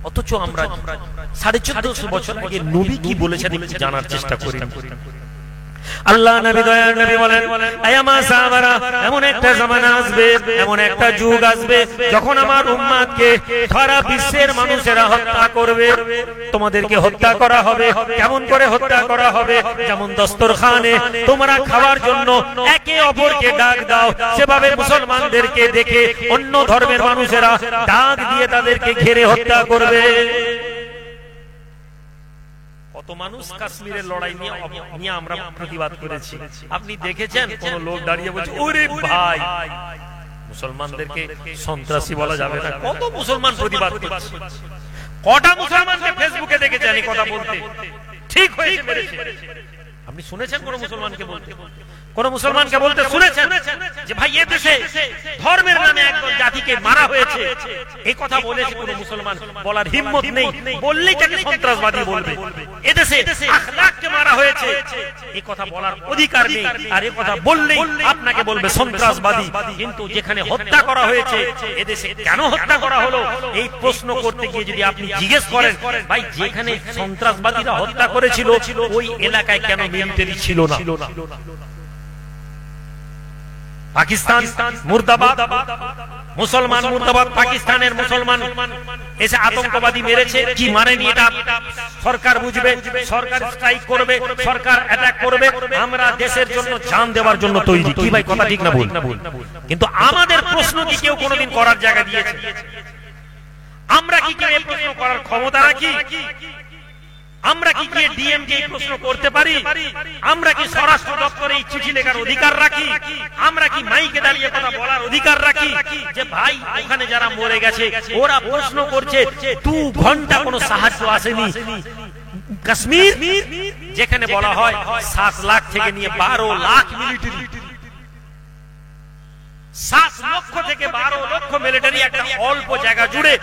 অথচ আমরা 1450 বছর আগে নবী কি বলেছেন জানার চেষ্টা করি। আল্লাহ নবী দয়ার নবী বলেন আয়ামা সাহাবারা, এমন একটা জামানা আসবে, এমন একটা যুগ আসবে যখন আমার উম্মতকে সারা বিশ্বের মানুষেরা হত্যা করবে। তোমাদেরকে হত্যা করা হবে। কেমন করে হত্যা করা হবে? যেমন দস্তরখানে তোমরা খাওয়ার জন্য একে অপরকে ডাক দাও, সেভাবে মুসলমানদেরকে দেখে অন্য ধর্মের মানুষেরা ডাক দিয়ে তাদেরকে ঘিরে হত্যা করবে। কত মানুষ কাশ্মীরের লড়াই নিয়ে আমরা প্রতিবাদ করেছি, আপনি দেখেছেন কোন লোক দাঁড়িয়ে বলছে ওরে ভাই মুসলমানদেরকে সন্ত্রাসী বলা যাবে না? কত মুসলমান প্রতিবাদ করছে, কটা মুসলমানকে ফেসবুকে দেখেছেন এই কথা বলতে? ঠিক হয়েছে, আপনি শুনেছেন কোন মুসলমানকে বলতে? কোন মুসলমানকে বলতে শুনেছেন যে ভাই এ দেশে ধর্মের নামে একদল জাতিকে মারা হয়েছে? এই কথা বলেছে কোন মুসলমান? বলার হিম্মত নেই, বললেই তাকে সন্ত্রাসবাদী বলবে। এদেশে আখলাককে মারা হয়েছে, এই কথা বলার অধিকার নেই, আর এই কথা বললেই আপনাকে বলবে সন্ত্রাসবাদী। কিন্তু যেখানে হত্যা করা হয়েছে, এদেশে কেন হত্যা করা হলো এই প্রশ্ন করতে গিয়ে যদি আপনি জিজ্ঞেস করেন ভাই যেখানে সন্ত্রাসবাদীরা হত্যা করেছিল ওই এলাকায় কেন মিলিটারি ছিল না? পাকিস্তান মুর্দাবাদ, মুসলমান মুর্দাবাদ। পাকিস্তানের মুসলমান এসে আতঙ্কবাদী মেরেছে, কি মারেনি এটা সরকার বুঝবে, সরকার স্ট্রাইক করবে, সরকার অ্যাটাক করবে। আমরা দেশের জন্য জান দেওয়ার জন্য তৈরি, কি ভাই কথা ঠিক না ভুল? কিন্তু আমাদের প্রশ্ন কি কেউ কোনোদিন করার জায়গা দিয়েছে? আমরা কি কেউ এই প্রশ্ন করার ক্ষমতা রাখি? আমরা কি গিয়ে ডিএমকে এই প্রশ্ন করতে পারি? আমরা কি স্বরাষ্ট্র দপ্তরে এই চিঠি লেখার অধিকার রাখি? আমরা কি মাইকে দাঁড়িয়ে কথা বলার অধিকার রাখি যে ভাই ওখানে যারা মরে গেছে ওরা প্রশ্ন করছে 2 ঘন্টা কোনো সাহায্য আসেনি, কাশ্মীর যেখানে বলা হয় 7 লাখ থেকে নিয়ে 12 লাখ মিলিটারি, 7 লক্ষ থেকে 12 লক্ষ মিলিটারি একটা অল্প জায়গা জুড়ে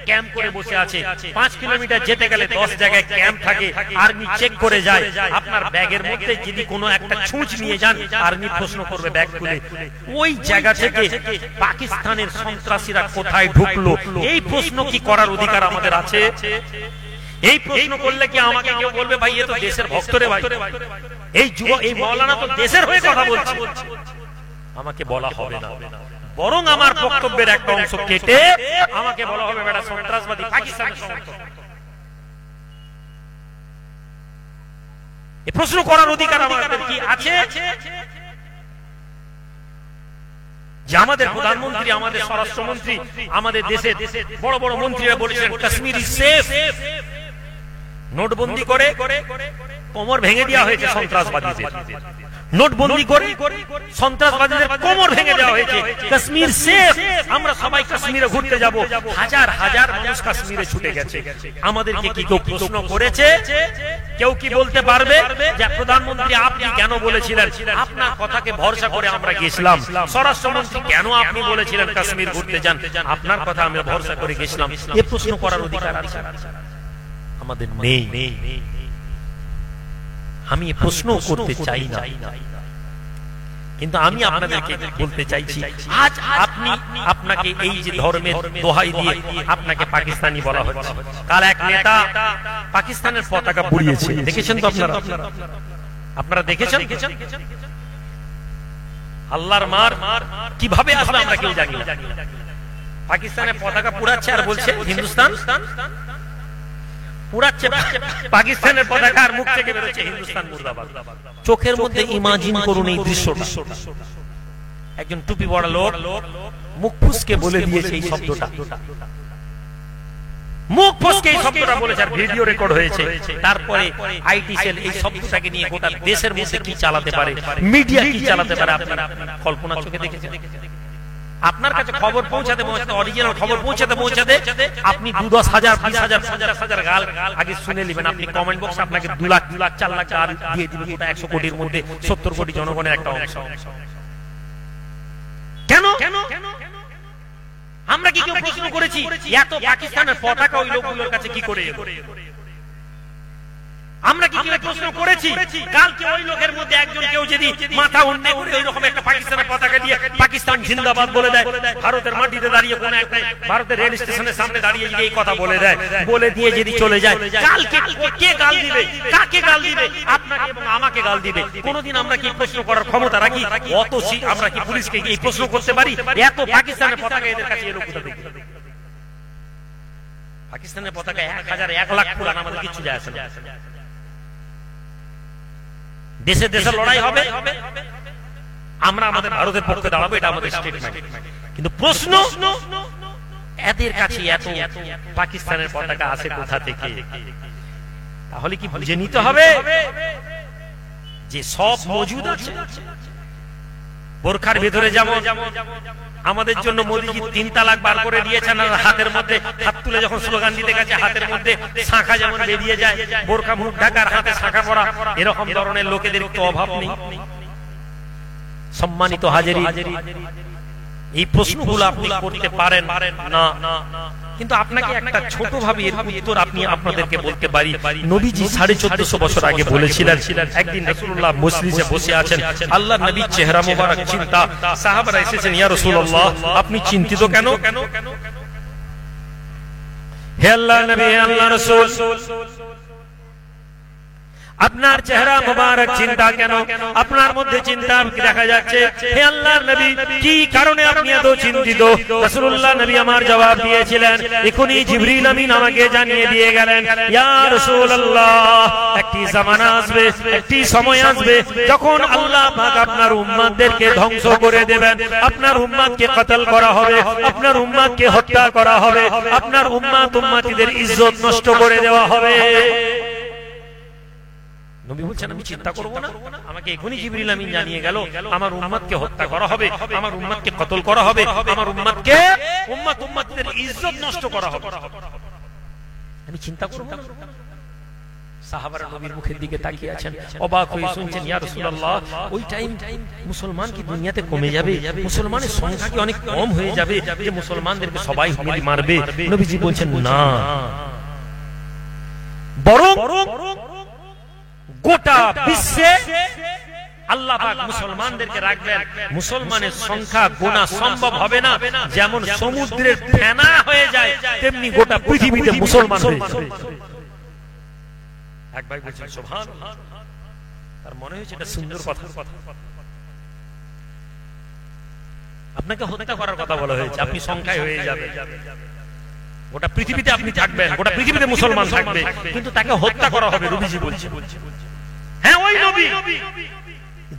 ক্যাম্প করে বসে আছে। 5 কিলোমিটার যেতে গেলে 10 জায়গায় ক্যাম্প থাকে, আর্মি চেক করে যায়। আপনার ব্যাগের মধ্যে যদি কোনো একটা ছুঁচ নিয়ে যান, আর্মি প্রশ্ন করবে ব্যাগ খুলে, ওই জায়গা থেকে পাকিস্তানের সন্ত্রাসীরা কোথায় ঢুকলো, এই প্রশ্ন কি করার অধিকার আমাদের আছে? এই প্রশ্ন করলে কি আমাকে কেউ বলবে ভাই এ তো দেশের ভক্ত রে ভাই, এই যুবক এই মাওলানা তো দেশের হয়ে কথা বলছে? আমাকে বলা হবে না, বরং আমার বক্তব্যের একটা অংশ কেটে আমাকে বলা হবে বেটা সন্ত্রাসবাদী পাকিস্তানের সমর্থক। এই প্রশ্ন করার অধিকার আমাদের কি আছে? যে আমাদের প্রধানমন্ত্রী, আমাদের স্বরাষ্ট্রমন্ত্রী, আমাদের দেশের বড় বড় মন্ত্রীরা বলেছেন কাশ্মীর ইজ সেফ। নোটবন্দি করে কোমর ভেঙে দেওয়া হয়েছে সন্ত্রাসবাদীদের, নোটবন্দি করে সন্ত্রাসবাদীদের কোমর ভেঙে দেওয়া হয়েছে। কাশ্মীর সেফ, আমরা সবাই কাশ্মীরে ঘুরতে যাব। হাজার হাজার মানুষ কাশ্মীরে ছুটে গেছে। আমাদেরকে কি কেউ প্রশ্ন করেছে? কেউ কি বলতে পারবে যে প্রধানমন্ত্রী আপনি কেন বলেছিলেন? আপনার কথাকে ভরসা করে আমরা গেছিলাম। স্বরাষ্ট্রমন্ত্রী কেন আপনি বলেছিলেন কাশ্মীর ঘুরতে যান? আপনার কথা আমরা ভরসা করে গেছিলাম। এই প্রশ্ন করার অধিকার আছে আমাদের? নেই। আমি এই প্রশ্ন করতে চাই না, কিন্তু আমি আপনাদেরকে বলতে চাইছি, আজ আপনি আপনাকে এই যে ধর্মের দোহাই দিয়ে আপনাকে পাকিস্তানি বলা হচ্ছে, কাল এক নেতা পাকিস্তানের পতাকা পুড়িয়েছে, দেখেছেন তো আপনারা দেখেছেন? আল্লাহর মার কিভাবে আসবে আমরা কেউ জানি না। পাকিস্তানের পতাকা পুড়াচ্ছে আর বলছে হিন্দুস্তান পুরাচ্ছে, পাকিস্তানের পতাকা আর মুখ থেকে বেরোচ্ছে হিন্দুস্তান মুর্দাবাদ। চোখের মধ্যে ইমাজিন করুন এই দৃশ্যটা। একজন টুপি পরা লোক মুখ ফুসকে বলে দিয়েছে এই শব্দটা, মুখ ফুসকে এই শব্দটা বলেছে, আর ভিডিও রেকর্ড হয়েছে। তারপরে আইটি সেল এই শব্দটাকে নিয়ে গোটা দেশের মধ্যে কি চালাতে পারে, মিডিয়া কি চালাতে পারে, আপনারা কল্পনা চোখে দেখেছেন? আপনার কাছে খবর পৌঁছাতে পৌঁছাতে, অরিজিনাল খবর পৌঁছাতে আপনি 10,000, 20,000, 50,000 গাল আগে শুনে নেবেন। আপনি কমেন্ট বক্সে আপনাকে 2 লাখ, 4 লাখ গাল দিয়ে দিবেন। গোটা 100 কোটির মধ্যে 70 কোটি জনগণের একটা অংশ। কেন? আমরা কি কেউ প্রশ্ন করেছি এত পাকিস্তানের পতাকা ওই লোকগুলোর কাছে কি করে? আমরা কি কেউ প্রশ্ন করেছি কালকে ওই লোকের মধ্যে একজন কেউ যদি মাথা উন্নে করে ওইরকম একটা পাকিস্তানের পতাকা দিয়ে পাকিস্তান জিন্দাবাদ বলে দেয়, ভারতের মাটিতে দাঁড়িয়ে কোন একটা ভারতের রেল স্টেশনের সামনে দাঁড়িয়ে যদি এই কথা বলে দেয়, বলে দিয়ে যদি চলে যায়, কালকে কে গাল দিবে? কাকে গাল দিবে? আপনাকে এবং আমাকে গাল দিবে। কোনদিন আমরা কি প্রশ্ন করার ক্ষমতা রাখি? অত আমরা কি পুলিশকে এই প্রশ্ন করতে পারি এত পাকিস্তানের পতাকা এদের কাছে এলো কোথা থেকে? পাকিস্তানের পতাকা 1,000, 1 লাখ পুরান, আমাদের কিছু যায় আসে না। দেশে দেশে লড়াই হবে, আমরা আমাদের ভারতের পক্ষে দাঁড়াবো, এটা আমাদের স্টেটমেন্ট। কিন্তু প্রশ্ন এদের কাছে এত পাকিস্তানের পতাকা আসে কোথা থেকে? তাহলে কি বুঝে নিতে হবে যে সব মজুদ আছে। বোরখার ভেতরে যেমন আমাদের জন্য মোদীজি 3 তালাক বার করে দিয়েছেন, আর হাতের মধ্যে হাত তুলে যখন স্লোগান দিতে গেছে হাতের মধ্যে শাঁখা যেমন বেরিয়ে যায়, বোরখা মুখ ঢাকার হাতে শাঁখা পরা, এরকম ধরনের লোকেদের তো অভাব নেই। সম্মানিত হাজিরি, এই প্রশ্নগুলো আপনি করতে পারেন না, কিন্তু আপনাকে একটা ছোট ভাবে এর উত্তর আপনি আপনাদেরকে বলতে পারি। নবীজি 1450 বছর আগে বলেছিলেন, একদিন রাসূলুল্লাহ মজলিসে বসে আছেন, আল্লাহর নবীর চেহারা মোবারক চিন্তা, সাহাবারা এসেছেন, ইয়া রাসূলুল্লাহ আপনি চিন্তিত কেন? হে আল্লাহর নবী, হে আল্লাহর রাসূল, আপনার চেহারা মোবারক চিন্তা কেন? আপনার মধ্যে চিন্তা দেখা যাচ্ছে। হে আল্লাহর নবী, কি কারণে আপনি এত চিন্তিত? রাসূলুল্লাহ নবী আমার জবাব দিয়েছিলেন, এখনই জিবরিল আমিন আমাকে জানিয়ে দিয়ে গেলেন, ইয়া রাসূলুল্লাহ একটি জামানা আসবে, একটি সময় আসবে যখন আল্লাহ পাক আপনার উম্মতদেরকে ধ্বংস করে দেবেন, আপনার উম্মতকে কতল করা হবে, আপনার উম্মতকে হত্যা করা হবে, আপনার উম্মতিদের ইজ্জত নষ্ট করে দেওয়া হবে। নবী বলছেন আমি চিন্তা করব না, আমাকে এখনই জিবরিল আমিন জানিয়ে গেল আমার উম্মতকে হত্যা করা হবে, আমার উম্মতকে কতল করা হবে, আমার উম্মতদের ইজ্জত নষ্ট করা হবে। আমি চিন্তা করব না। সাহাবারা নবীর মুখের দিকে তাকিয়ে আছেন, অবাক হয়ে শুনছেন, ইয়া রাসূলুল্লাহ, ওই টাইম মুসলমান কি দুনিয়াতে কমে যাবে? মুসলমানের সংখ্যা কি অনেক কম হয়ে যাবে যে মুসলমানদেরকে সবাই মিলে মারবে? নবীজি বলছেন না, বরং গোটা বিশ্বে আল্লাহ পাক মুসলমানদেরকে রাখবেন। মুসলমানের সংখ্যা গোনা সম্ভব হবে না, যেমন সমুদ্রের ফেনা হয়ে যায় তেমনি গোটা পৃথিবীতে মুসলমান হয়ে যায়। এক ভাই বলছেন সুবহানাল্লাহ, তার মনে হয়েছে এটা সুন্দর কথা। আপনাকে হত্যা করার কথা বলা হয়েছে, আপনি সংখ্যায় হয়ে যাবেন, গোটা পৃথিবীতে আপনি থাকবেন, গোটা পৃথিবীতে মুসলমান থাকবে, কিন্তু তাকে হত্যা করা হবে। নবীজি বলছেন, হ্যাঁ ওই নবী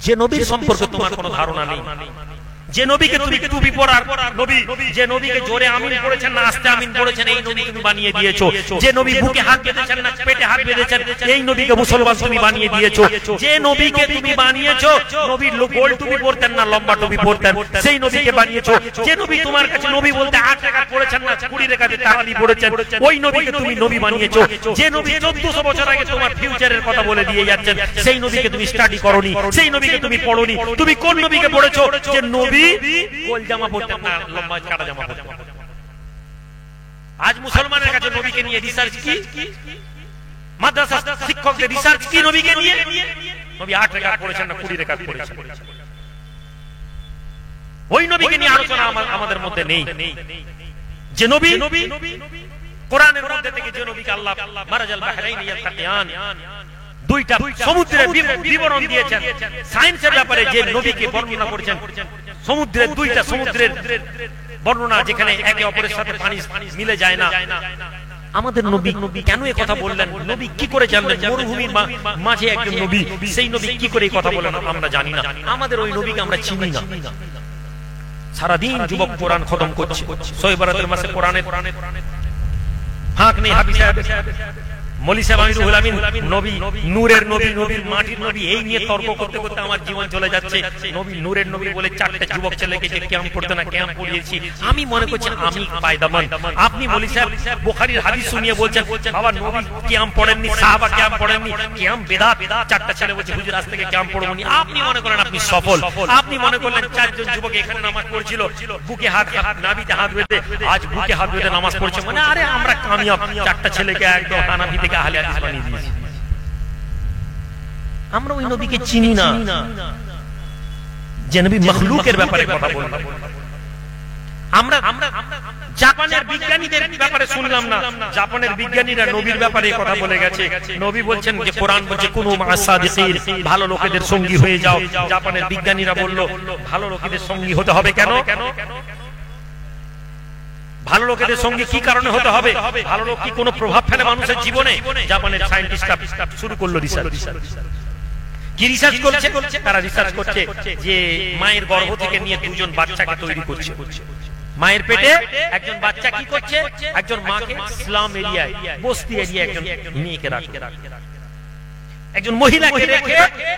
যে নবীর সম্পর্কে তোমার কোনো ধারণা নেই, যে নবীকে তুমি টুপি পরার নবী, যে নবীকে জোরে আমিন পড়েছেন না আস্তে আমিন পড়েছেন, এই নবী তুমি বানিয়ে দিয়েছো। যে নবী বুকে হাত বেঁধেছেন না পেটে হাত বেঁধেছেন, এই নবীকে মুসলমান তুমি বানিয়ে দিয়েছো। যে নবীকে তুমি বানিয়েছো, নবীর গোল টুপি পরতেন না লম্বা টুপি পরতেন, সেই নবীকে বানিয়েছো। যে নবী তোমার কাছে নবী বলতে 8 রাকাত পড়েছেন না 20 রাকাতে তারাবি পড়েছেন, ওই নবীকে তুমি নবী বানিয়েছো। যে নবী 1400 বছর আগে তোমার ফিউচারের কথা বলে দিয়ে যাচ্ছেন, সেই নবীকে তুমি স্টাডি করোনি, সেই নবীকে তুমি পড়োনি। তুমি কোন নবীকে পড়েছো? যে নবী গোল জামা পরতেন না লম্বা কাটা জামা পরতেন। আজ মুসলমানের কাছে নবীকে নিয়ে রিসার্চ কি? মাদ্রাসা শিক্ষকদের রিসার্চ কি নবীকে নিয়ে? নবী 8 রাকাত পড়েছেন না 20 রাকাত পড়েছেন, ওই নবীকে নিয়ে আলোচনা আমাদের মধ্যে নেই। যে নবী কোরআনের মধ্যে থেকে যে নবীকে আল্লাহ মারাজাল বাহরাইন ইয়ালতাকিয়ান, দুইটা সমুদ্রের বিবরণ দিয়েছেন, সায়েন্সের ব্যাপারে যে নবীকে বর্ণনা করেছেন, সমুদ্রের দুইটা সমুদ্রের বর্ণনা যেখানে একে অপরের সাথে পানি মিলে যায় না। আমাদের নবী কেন এই কথা বললেন? নবী কি করে জানলেন? মরুভূমির মাঝে একজন নবী, সেই নবী কি করে এই কথা বলেন আমরা জানি না। আমাদের ওই নবীকে আমরা চিনি না। সারাদিন যুবক কোরআন খতম করছে, শবে বরাতের মাসে কোরআনের ফাঁক নেই। হাফিজ সাহেব, মৌলী সাহেব, আমি রুহুল আমিন, নবী নূরের নবী, নবীর মাটির নবী, এই নিয়ে তর্ক করতে করতে আমার জীবন চলে যাচ্ছে। নবী নূরের নবী বলে 4টা যুবক ছেলেকে যে ক্যাম্প পড়তে না ক্যাম্প পড়িয়েছি। আমি মনে করছি আমি পায়দামান, আপনি মৌলী সাহেব বুখারীর হাদিস শুনিয়ে বলছেন বাবা নবী ক্যাম্প পড়েননি, সাহাবা ক্যাম্প পড়েননি, ক্যাম্প বেদাত। 4টা ছেলে বলছে হুজুর আজ থেকে ক্যাম্প পড়বনি। আপনি মনে করেন আপনি সফল, আপনি মনে করলেন 4 জন যুবক এখানে নামাজ পড়ছিল, বুকে হাত নাভিতে হাত বেঁধে, আজ বুকে হাত বেঁধে নামাজ পড়ছে, মানে আরে আমরা কামিয়াব। 4টা ছেলেকে একদম হানাফি থেকে আহলে হাদিস বানিয়ে দিয়েছি। আমরা ওই নবীকে চিনি না, যে নবী মখলুকের ব্যাপারে কথা বললেন। আমরা জাপানের বিজ্ঞানীদের ব্যাপারে শুনলাম না, জাপানের বিজ্ঞানীরা নবীর ব্যাপারে কথা বলে গেছে। নবী বলছেন যে কোরআন বলছে কুনু মা'আস সাদিকিন, ভালো লোকেদের সঙ্গী হয়ে যাও। জাপানের বিজ্ঞানীরা বলল ভালো লোকেদের সঙ্গী হতে হবে কেন? ভালো লোকেদের সঙ্গে কি কারণে হতে হবে? ভালো লোক কি কোনো প্রভাব ফেলে মানুষের জীবনে? জাপানের সায়েন্টিস্টরা শুরু করলো রিসার্চ। কি রিসার্চ করছে? তারা রিসার্চ করছে যে মায়ের গর্ভ থেকে নিয়ে 2 জন বাচ্চাকে তৈরি করছে। মায়ের পেটে একজন বাচ্চা কি করছে? একজন মাকে স্লাম এরিয়ায়, বস্তি এরিয়ায় একজন মেয়েকে রাখে, একজন মহিলাকে রেখে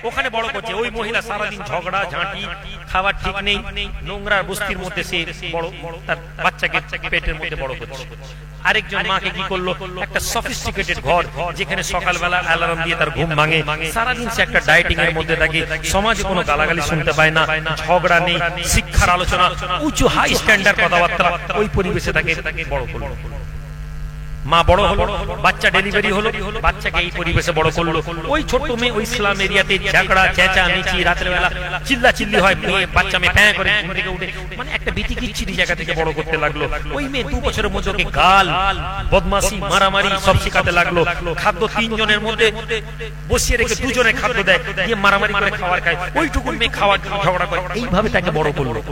ওখানে বড় করছে। ওই মহিলা সারাদিন ঝগড়া ঝাঁটি, খাবার ঠিক নেই, নোংরা বস্তির মধ্যে সে বড় তার বাচ্চাকে পেটের মধ্যে বড় করছে। আরেকজন মাকে কি করলো? একটা সফিস্টিকেটেড ঘর, যেখানে সকালবেলা অ্যালার্ম দিয়ে তার ঘুম ভাঙে, সারাদিন সে একটা ডায়েটিং এর মধ্যে থাকে, সমাজে কোনো গালাগালি শুনতে পায় না, ঝগড়া নেই, শিক্ষার আলোচনা, উঁচু হাই স্ট্যান্ডার্ড কথাবার্তা, ওই পরিবেশে তাকে বড় করলো। মা বড় হলো, বাচ্চা ডেলিভারি হলো, বাচ্চাকে এই পরিবেশে বড় করলো। ওই ছোট্ট মেয়ে ওই ইসলাম এরিয়াতে ঝগড়া চেঁচা মেচি, রাতের বেলা চিল্লা চিল্লি হয়, বাচ্চা মেয়ে প্যাঁ করে ঘুম থেকে উঠে, মানে একটা বিতি কিচ্ছিরি জায়গা থেকে বড় করতে লাগলো। ওই মেয়ে 2 বছরের মধ্যে ওকে গাল, বদমাশি, মারামারি সব শেখাতে লাগলো। খাদ্য 3 জনের মধ্যে বসিয়ে রেখে 2 জনে খাদ্য দেয়, দিয়ে মারামারি করে খাবার খায়, ওইটুকু মেয়ে খাওয়া ঝগড়া করে, এইভাবে তাকে বড় করলো।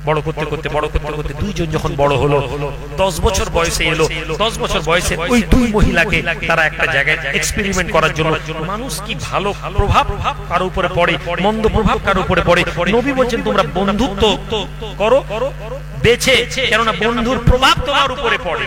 বড় করতে করতে 2 জন যখন বড় হলো, 10 বছর বয়সে এলো, 10 বছর বয়সে ওই 2 মহিলাকে তারা একটা জায়গায় এক্সপেরিমেন্ট করার জন্য, মানুষ কি ভালো প্রভাব কারো উপরে পড়ে, মন্দ প্রভাব কারো উপরে পড়ে, নবী বলছেন তোমরা বন্ধুত্ব করো, বেছে, কেননা বন্ধুর প্রভাব তোমার উপরে পড়ে।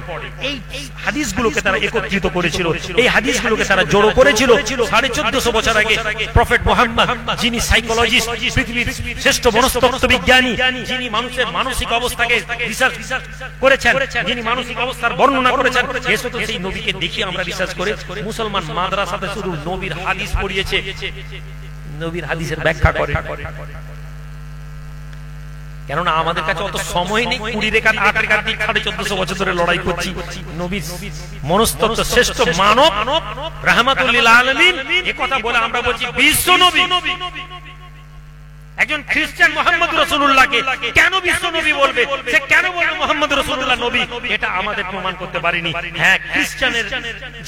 এই হাদিসগুলোকে তারা একত্রিত করেছিল, এই হাদিসগুলোকে তারা জড়ো করেছিল 1450 বছর আগে। প্রফেট মুহাম্মদ, যিনি সাইকোলজিস্ট, পৃথিবীর শ্রেষ্ঠ মনস্তত্ত্ব বিজ্ঞানী, যিনি মানুষের মানসিক অবস্থাকে রিসার্চ করেছেন, যিনি মানসিক অবস্থার বর্ণনা করেছেন, সেই নবীকে দেখি আমরা রিসার্চ করে মুসলমান মাদ্রাসাতে শুধু নবীর হাদিস পড়িয়েছে, নবীর হাদিসের ব্যাখ্যা করে। কেননা আমাদের কাছে অত সময় নেই, 20 রেখাত 8 রেখাত 1450 বছর ধরে লড়াই করছি। নবীর মনস্তত্ত্ব শ্রেষ্ঠ মানব রাহমাতুল লিল আলামিন এই কথা বলে আমরা বলছি বিশ্ব নবী। একজন খ্রিস্টান মুহাম্মদ রাসূলুল্লাহকে কেন বিশ্ব নবী বলবে? সে কেন বলবে মুহাম্মদ রাসূলুল্লাহ নবী? এটা আমাদের প্রমাণ করতে পারিনি। হ্যাঁ, খ্রিস্টানের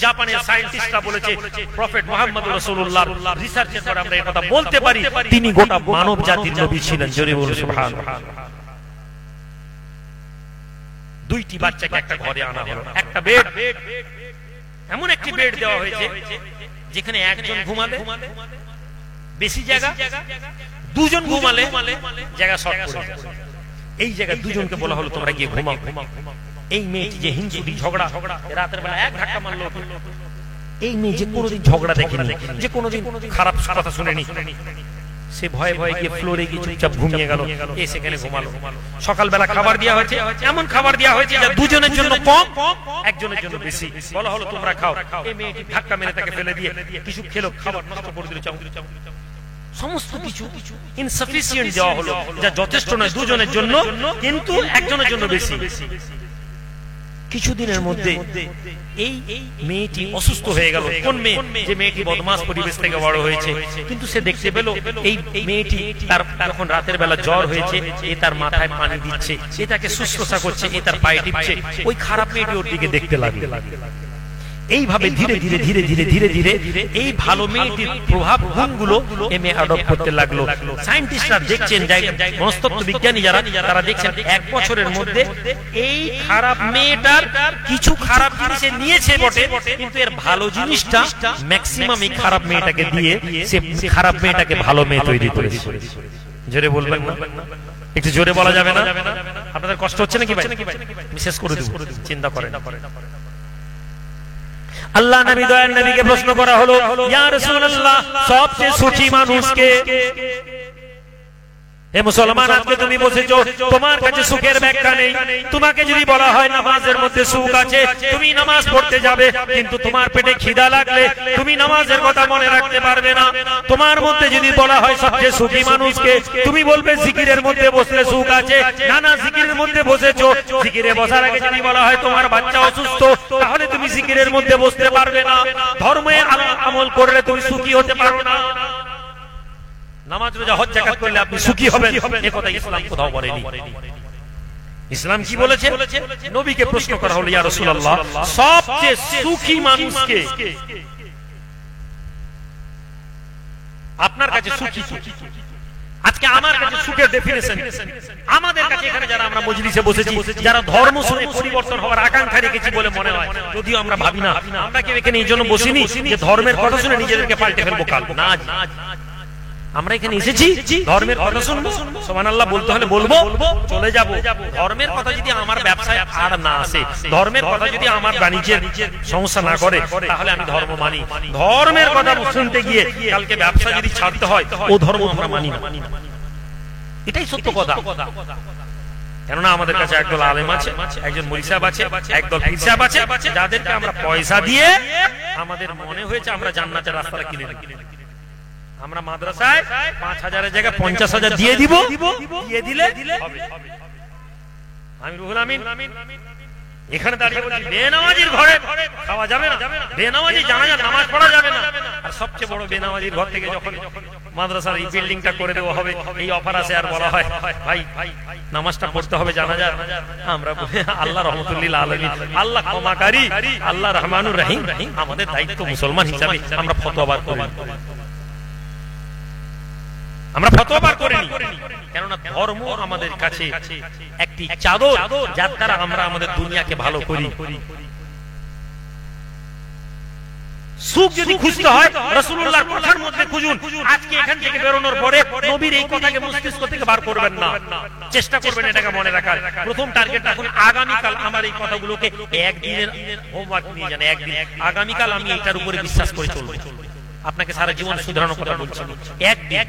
জাপানের সায়েন্টিস্টরা বলেছে প্রফেট মুহাম্মদ রাসূলুল্লাহর রিসার্চের পর আমরা এই কথা বলতে পারি তিনি গোটা মানব জাতির নবী ছিলেন। জোরে বলুন সুবহানাল্লাহ। দুইটি বাচ্চাকে একটা ঘরে আনা হলো, একটা বেড, এমন একটি বেড দেওয়া হয়েছে যেখানে একজন ঘুমালে বেশি জায়গা, দুজন ঘুমালে জায়গা শর্ট পড়ে যায়। এই জায়গায় দুজনকে বলা হলো তোমরা গিয়ে ঘুমাও। এই মেয়েটি যে হিংসুটি ঝগড়া, রাতের বেলা এক ধাক্কা মারলো। এই মেয়ে যে কোনোদিন ঝগড়া দেখেনি, যে কোনোদিন খারাপ কথা শুনেনি, সে ভয়ে ভয়ে গিয়ে ফ্লোরে গিয়ে চুপচাপ ঘুমিয়ে গেল, সেখানে ঘুমালো। সকালবেলা খাবার দেওয়া হয়েছে, এমন খাবার দেওয়া হয়েছে যা দুজনের জন্য কম, একজনের জন্য বেশি। বলা হলো তোমরা খাও। এই মেয়েটি ধাক্কা মেরে তাকে ফেলে দিয়ে কিছু খেলো, খাবার নষ্ট করে দিল। সমস্ত কিছু ইনসাফিসিয়েন্ট দেওয়া হলো, যা যথেষ্ট নয় দুজনের জন্য, কিন্তু একজনের জন্য বেশি। কিছুদিনের মধ্যে এই মেয়েটি অসুস্থ হয়ে গেল। কোন মেয়ে? যে মেয়েটি বদমাশ পরিবেশ থেকে বড় হয়েছে। কিন্তু সে দেখতে পেল এই মেয়েটি তার যখন রাতের বেলা জ্বর হয়েছে, এ তার মাথায় পানি দিচ্ছে, এ তাকে শুশ্রূষা করছে, এ তার পায়ে টিপছে। ওই খারাপ মেয়েটি ওর দিকে দেখতে লাগলো। এইভাবে ধীরে ধীরে ধীরে ধীরে ধীরে ধীরে এই ভালো মেয়েটির প্রভাব গুণগুলো এমএ অ্যাডপ্ট করতে লাগলো। সায়েন্টিস্টরা দেখছেন, মনস্তত্ত্ব বিজ্ঞানী যারা, তারা দেখছেন 1 বছরের মধ্যে এই খারাপ মেয়েটার কিছু খারাপ জিনিস নিয়েছে বটে, কিন্তু এর ভালো জিনিসটা ম্যাক্সিমাম এই খারাপ মেয়েটাকে দিয়ে সে খারাপ মেয়েটাকে ভালো মেয়ে তৈরি করেছে। জোরে বলবেন না? একটু জোরে বলা যাবে না? আপনাদের কষ্ট হচ্ছে নাকি ভাই? আমি শেষ করে দেব, চিন্তা করেন। আল্লাহ নবী দয়ার নবীকে প্রশ্ন করা হলো, ইয়া রাসূলুল্লাহ সবচেয়ে সুখী মানুষ কে? হে মুসলমান, আজকে তুমি বসেছো, তোমার কাছে সুখের ব্যাখ্যা নেই। তোমাকে যদি বলা হয় নামাজের মধ্যে সুখ আছে, তুমি নামাজ পড়তে যাবে, কিন্তু তোমার পেটে খিদা লাগলে তুমি নামাজের কথা মনে রাখতে পারবে না। তোমার মধ্যে যদি বলা হয় সবচেয়ে সুখী মানুষকে, তুমি বলবে জিকিরের মধ্যে বসলে সুখ আছে। না না, জিকিরের মধ্যে বসেছো, জিকিরে বসার আগে যদি বলা হয় তোমার বাচ্চা অসুস্থ, তাহলে তুমি জিকিরের মধ্যে বসতে পারবে না। ধর্মে আমল করলে তুমি সুখী হতে পারো না। নামাজ রোজা হজ যাকাত করলে আপনি সুখী হবেন, এই কথা ইসলাম কোথাও বলেনি। ইসলাম কি বলেছে? নবীকে প্রশ্ন করা হলো, ইয়া রাসূলুল্লাহ সবচেয়ে সুখী মানুষকে? আপনার কাছে সুখী কি? আজকে আমার কাছে সুখের ডেফিনিশন, আমাদের কাছে এখানে যারা আমরা মজলিসে বসেছি, যারা ধর্ম শুনে পরিবর্তন হওয়ার আকাঙ্ক্ষা রেখেছি বলে মনে হয়, যদিও আমরা ভাবি না, আমরা কেউ এখানে এই জন্য বসিনি যে ধর্মের কথা শুনে নিজেদেরকে পাল্টে ফেলবো কাল। না, আমরা এখানে এসেছি ধর্মের কথা শুনবো, সুবহানাল্লাহ বলতে হলে বলবো, চলে যাব। ধর্মের কথা যদি আমার ব্যবসায় আর না আসে, ধর্মের কথা যদি আমার বাণিজ্যের সমস্যা না করে, তাহলে আমি ধর্ম মানি। ধর্মের কথা শুনতে গিয়ে কালকে ব্যবসা যদি ছাড়তে হয়, ও ধর্ম আমরা মানি না। এটাই সত্য কথা। কেননা আমাদের কাছে একদল আলেম আছে, একজন মুফতি সাহেব আছে, একদল পীর সাহেব আছে, যাদেরকে আমরা পয়সা দিয়ে আমাদের মনে হয়েছে আমরা জান্নাতের রাস্তাটা কিনে নিই। আমরা মাদ্রাসায় 5,000-এর জায়গায় 50,000 দিয়ে দিব, দিয়ে দিলে হবে। আমি রুহুল আমিন এখানে দাঁড়িয়ে বলছি, বেনামাজির ঘরে খাওয়া যাবে না, বেনামাজি জানাজা নামাজ পড়া যাবে না। আর সবচেয়ে বড় বেনামাজির ঘর থেকে যখন মাদ্রাসার এই বিল্ডিংটা করে দেওয়া হবে, এই অফার আছে, আর বলা হয় ভাই নামাজটা পড়তে হবে জানাজা, আমরা বলি আল্লাহ রহমতুল লিল আলামিন, আল্লাহ ক্ষমাকারী, আল্লাহ রহমানুর রহিম। আমাদের দায়িত্ব মুসলমান হিসাবে আমরা ফতোয়া বার করি, আমরা ফতোয়া বার করিনি। কেননা ধর্ম আমাদের কাছে একটি চাদর, যার দ্বারা আমরা আমাদের দুনিয়াকে ভালো করি। সুখ যদি খুঁজতে হয় রাসূলুল্লাহর কথার মধ্যে খুঁজুন। আজকে এখান থেকে বেরোনোর পরে নবীর এই কথাকে মস্তিষ্ক থেকে বার করবেন না, চেষ্টা করবেন এটাকে মনে রাখার। প্রথম টার্গেট রাখুন আগামীকাল আমার এই কথাগুলোকে একদিনের হোমওয়ার্ক নিয়ে যান। একদিন আগামীকাল আমি এটার উপরে বিশ্বাস করে চলবো। আপনাকে সারা জীবন শুধরানোর কথা বলছি। একদিন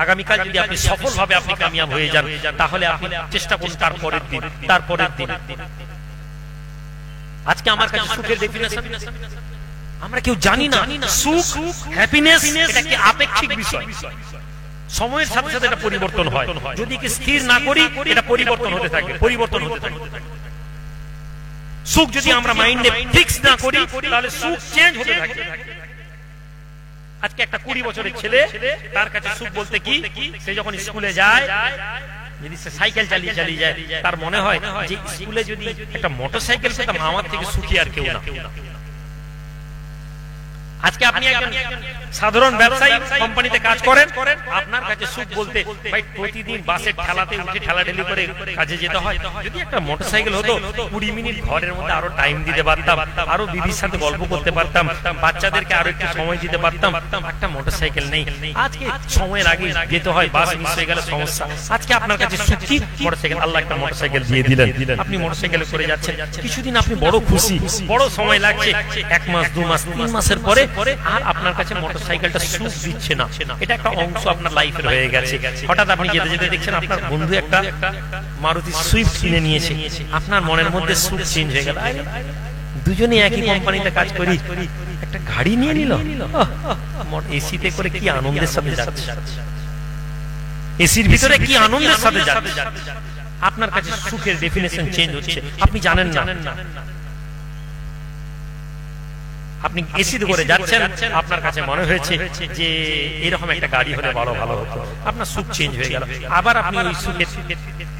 আগামীকাল যদি আপনি সফলভাবে আপনি কামিয়াব হয়ে যান, তাহলে আপনি চেষ্টা করুন তারপরের দিন, তারপরের দিন। আজকে আমার কাছে সুখের ডেফিনেশন আমরা কেউ জানি না। সুখ, হ্যাপিনেস এটা কি আপেক্ষিক বিষয়, সময়ের সাথে সাথে এটা পরিবর্তন হয়। যদি কি স্থির না করি এটা পরিবর্তন হতে থাকে, পরিবর্তন হতে থাকে। সুখ যদি আমরা মাইন্ডে ফিক্স না করি তাহলে সুখ চেঞ্জ হতে থাকে। আজকে একটা 20 বছরের ছেলে, তার কাছে সুখ বলতে কি, সে যখন স্কুলে যায়, যদি সে সাইকেল চালিয়ে চালিয়ে যায়, তার মনে হয় যে স্কুলে যদি একটা মোটরসাইকেল পেতাম আমার থেকে সুখী আর কেউ না। আজকে আপনি একজন সাধারণ ব্যবসায়ী কোম্পানিতে কাজ করেন, আপনার কাছে সুখ বলতে ভাই প্রতিদিন বাসের ঠেলাতে উঠে ঠেলাঠেলি করে কাজে যেতে হয়। যদি একটা মোটরসাইকেল হতো 20 মিনিট ঘরের মধ্যে আরো টাইম দিতে পারতাম, আরো বিবির সাথে গল্প করতে পারতাম, বাচ্চাদেরকে আরো একটু সময় দিতে পারতাম। একটা মোটরসাইকেল নেই, আজকে সময়ের আগে যেতে হয়, বাস মিস হয়ে গেলে সমস্যা। আজকে আপনার কাছে সুখ কি, মোটরসাইকেল। আল্লাহ একটা মোটরসাইকেল দিয়ে দিলেন, আপনি মোটরসাইকেলে করে যাচ্ছেন। কিছুদিন আপনি বড় খুশি, বড় সময় লাগছে, 1 মাস 2 মাস 3 মাসের পরে আর আপনার কাছে মোটরসাইকেলটা সুখ দিচ্ছে না। এটা একটা অংশ আপনার লাইফের হয়ে গেছে। হঠাৎ আপনি যেতে যেতে দেখছেন আপনার বন্ধু একটা মারুতি সুইফট কিনে নিয়েছে, আপনার মনের মধ্যে সুখ চেঞ্জ হয়ে গেল। দুজনে একই কোম্পানিতে কাজ করি, একটা গাড়ি নিয়ে নিল, এসিতে করে কি আনন্দের সাথে যাচ্ছে, এসির ভিতরে কি আনন্দের সাথে যাচ্ছে। আপনার কাছে সুখের ডেফিনেশন চেঞ্জ হচ্ছে, আপনি জানেন না। আপনি এসিতে করে যাচ্ছেন, আপনার কাছে মনে হয়েছে যে এরকম একটা গাড়ি হলে ভালো হতো, আপনার সুখ চেঞ্জ হয়ে গেল। আবার আপনি ওই সুখের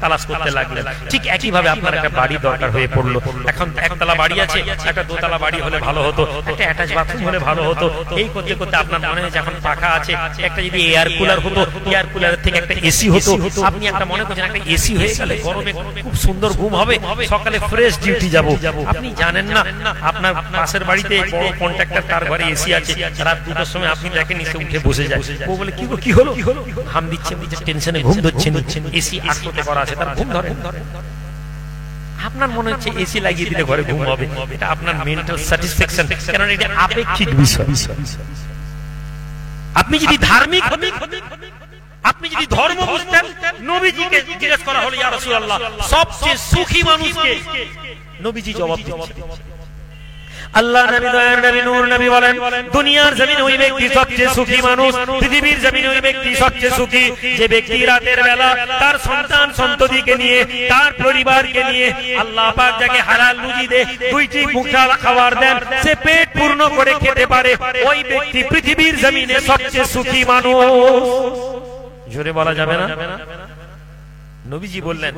তালাশ করতে লাগলেন। ঠিক একই ভাবে আপনার একটা বাড়ি দরকার হয়ে পড়লো। এখন একতলা বাড়ি আছে, একটা দোতলা বাড়ি হলে ভালো হতো, একটা অ্যাটাচ বাথরুম হলে ভালো হতো। এই করতে করতে আপনার মনে হয়েছে এখন পাখা আছে, একটা যদি এয়ার কুলার হতো, এয়ার কুলারের থেকে একটা এসি হতো। আপনি একটা মনে করছেন একটা এসি হয়ে গেলে গরমে খুব সুন্দর ঘুম হবে, সকালে ফ্রেশ ডিউটি যাব। আপনি জানেন না আপনার পাশের বাড়িতে বড় কন্ট্রাক্টর, তার ঘরে এসি আছে, রাত 2টার সময় আপনি দেখেন এসে উঠে বসে যায়। ও বলে কি হলো, হাম দিচ্ছে, টেনশনে ঘুম ধরছে, এসি আটকে করা আছে, তার ঘুম ধরে। আপনার মনে হচ্ছে এসি লাগিয়ে দিলে ঘরে ঘুম হবে, এটা আপনার মেন্টাল স্যাটিসফ্যাকশন, কারণ এটা আপেক্ষিক বিষয়। আপনি যদি ধার্মিক হতেন, আপনি যদি ধর্ম বুঝতেন, নবীজিকে জিজ্ঞেস করা হলো ইয়া রাসূলুল্লাহ সবচেয়ে সুখী মানুষকে, নবীজি জবাব দিচ্ছেন আল্লাহ নবী, দয়ার নবী, নূর নবী বলেন দুনিয়ার জমিনে ওই ব্যক্তি সবচেয়ে সুখী মানুষ, পৃথিবীর জমিনে ওই ব্যক্তি সবচেয়ে সুখী যে ব্যক্তি রাতের বেলা তার সন্তান সন্ততিকে নিয়ে, তার পরিবারকে নিয়ে আল্লাহ পাক যাকে হালাল রুজি দেয়, 2টি মুখা খাবার দেন, সে পেট পূর্ণ করে খেতে পারে, ওই ব্যক্তি পৃথিবীর জমিনে সবচেয়ে সুখী মানুষ। জোরে বলা যাবে না? নবীজি বললেন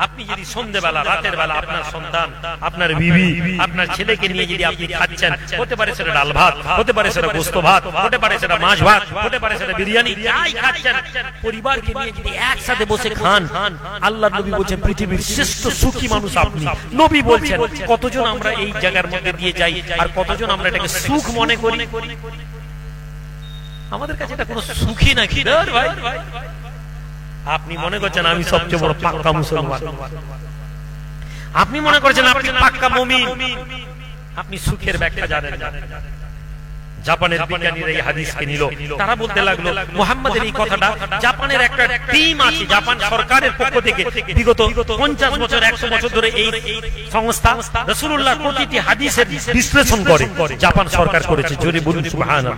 আপনি যদি সন্ধ্যেবেলা রাতের বেলা আপনার সন্তান, আপনার বিবি, আপনার ছেলেকে নিয়ে যদি আপনি খাচ্ছেন, হতে পারে সেটা ডাল ভাত, হতে পারে সেটা গোস্ত ভাত, হতে পারে সেটা মাছ ভাত, হতে পারে সেটা বিরিয়ানি, যাই খাচ্ছেন, পরিবারকে নিয়ে যদি একসাথে বসে খান, আল্লাহর নবী বলছেন পৃথিবীর শ্রেষ্ঠ সুখী মানুষ আপনি। নবী বলছেন কতজন আমরা এই জায়গার মধ্যে দিয়ে যাই আর কতজন আমরা এটাকে সুখ মনে করি। আমাদের কাছে এটা কোনো সুখী নাকি ভাই? আপনি মনে করছেন আমি সবচেয়ে বড় পাক্কা মুসলমান, আপনি মনে করছেন আপনি পাক্কা মুমিন, আপনি সুখের ব্যাখ্যা জানেন না। জাপানের বিজ্ঞানীরা এই হাদিসকে নিল, তারা বলতে লাগলো মুহাম্মাদের এই কথাটা, জাপানের একটা টিম আছে, জাপান সরকারের পক্ষ থেকে বিগত 50 বছর 100 বছর ধরে এই সংস্থা রাসূলুল্লাহর প্রতিটি হাদিসের বিশ্লেষণ করে, জাপান সরকার করেছে। জোরে বলুন সুবহানাল্লাহ।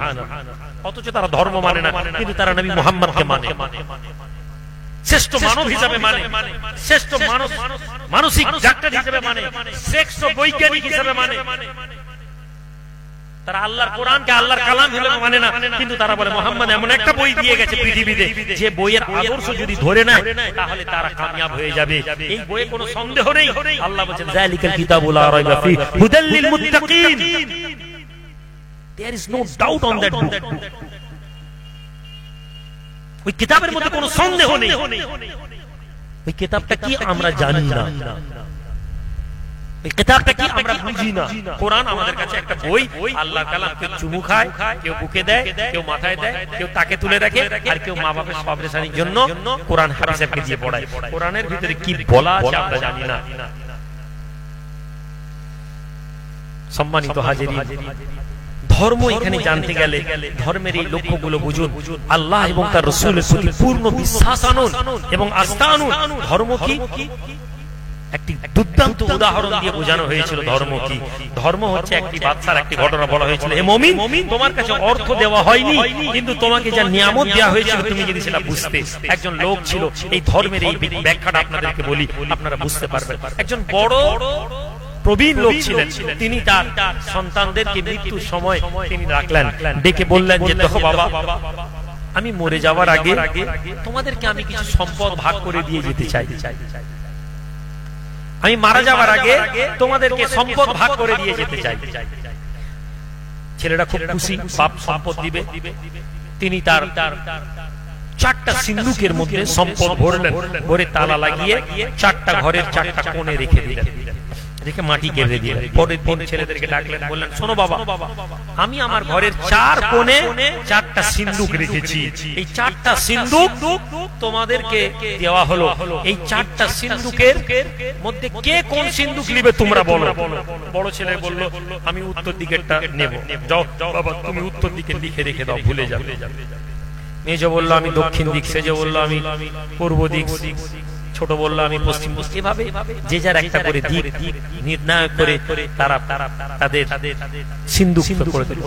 অথচ তারা ধর্ম মানে না, কিন্তু তারা নবী মুহাম্মদকে মানে, শ্রেষ্ঠ মানব হিসেবে মানে, শ্রেষ্ঠ মানসিক ডাক্তার হিসেবে মানে, শ্রেষ্ঠ বৈজ্ঞানিক হিসেবে মানে। তারা আল্লাহর কোরআনকে আল্লাহর কালাম হিসেবে মানে না, কিন্তু তারা বলে মুহাম্মদ এমন একটা বই দিয়ে গেছে পৃথিবীতে, যে বইয়ের আদর্শ যদি ধরে নেয় তাহলে তারা কামিয়াব হয়ে যাবে। এই বইয়ে কোনো সন্দেহ নেই। আল্লাহ বলেন যালিকাল কিতাবু লা রাইবা ফি হুদাল লিল মুত্তাকিন, there is no doubt on that book। ওই কিতাবের মধ্যে কোনো সন্দেহ নেই। ওই কিতাবটা কি আমরা জানি না, কিতাবটা কি আমরা বুঝি না। কোরআন আমাদের কাছে একটা বই, আল্লাহর কালাম। কেউ চুমু খায়, কেউ বুকে দেয়, কেউ মাথায় দেয়, কেউ তাকে তুলে রাখে, আর কেউ মা বাপের সবরেশানির জন্য কোরআন হাফেজকে দিয়ে পড়ায়। কোরআনের ভিতরে কি বলা আছে আমরা জানি না। সম্মানিত হাজিরিন, ধর্ম এখানে জানতে গেলে ধর্মের এই লক্ষ্যগুলো বুঝুন। আল্লাহ এবং তার রাসূলের প্রতি পূর্ণ বিশ্বাস আনুন এবং আস্থা আনুন। ধর্ম কি? একটি দুর্দান্ত উদাহরণ দিয়ে বোঝানো হয়েছিল ধর্ম কি। ধর্ম হচ্ছে একটি বাদশার একটি ঘটনা বলা হয়েছিল, হে মুমিন, তোমার কাছে অর্থ দেওয়া হয়নি, কিন্তু তোমাকে যা নিয়ামত দেওয়া হয়েছিল তুমি যদি সেটা বুঝতে। একজন লোক ছিল, এই ধর্মের এই ব্যাখ্যাটা আপনাদেরকে বলি, আপনারা বুঝতে পারবেন। একজন বড় প্রবীণ লোক ছিলেন। তিনি তার সন্তানদেরকে মৃত্যুর সময় তিনি রাখলেন, ডেকে বললেন যে দেখো বাবা, আমি মরে যাওয়ার আগে তোমাদেরকে আমি কিছু সম্পদ ভাগ করে দিয়ে যেতে চাই। আমি মারা যাওয়ার আগে তোমাদেরকে সম্পদ ভাগ করে দিয়ে যেতে চাই। ছেলেটা খুব খুশি, বাপ সম্পদ দিবে। তিনি তার 4টা সিন্ধুকের মধ্যে সম্পদ ভরলেন, ভরে তালা লাগিয়ে 4টা ঘরের 4টা কোণে রেখে দিলেন, রেখে মাটি কেটে দিলেন। পরের দিন ছেলেদেরকে ডাকলেন, বললেন শোনো বাবা, আমি আমার ঘরের 4 কোণে 4টা সিন্ধুক রেখেছি। এই 4টা সিন্ধুক তোমাদেরকে দেওয়া হলো। এই 4টা সিন্ধুকের মধ্যে কে কোন সিন্ধুক নিবে তোমরা বলো। বড় ছেলে বলল আমি উত্তর দিকেরটা নেব। যাও বাবা, তুমি উত্তর দিকে লিখে রেখে দাও, ভুলে যাবে। মেজ বলল আমি দক্ষিণ দিক, সেজ বলল আমি পূর্ব দিক, ছোট বলল আমি পশ্চিম। এভাবে যে যার একটা করে দিক নির্ণয় করে তারা তাদের সিন্ধুক করে দিল।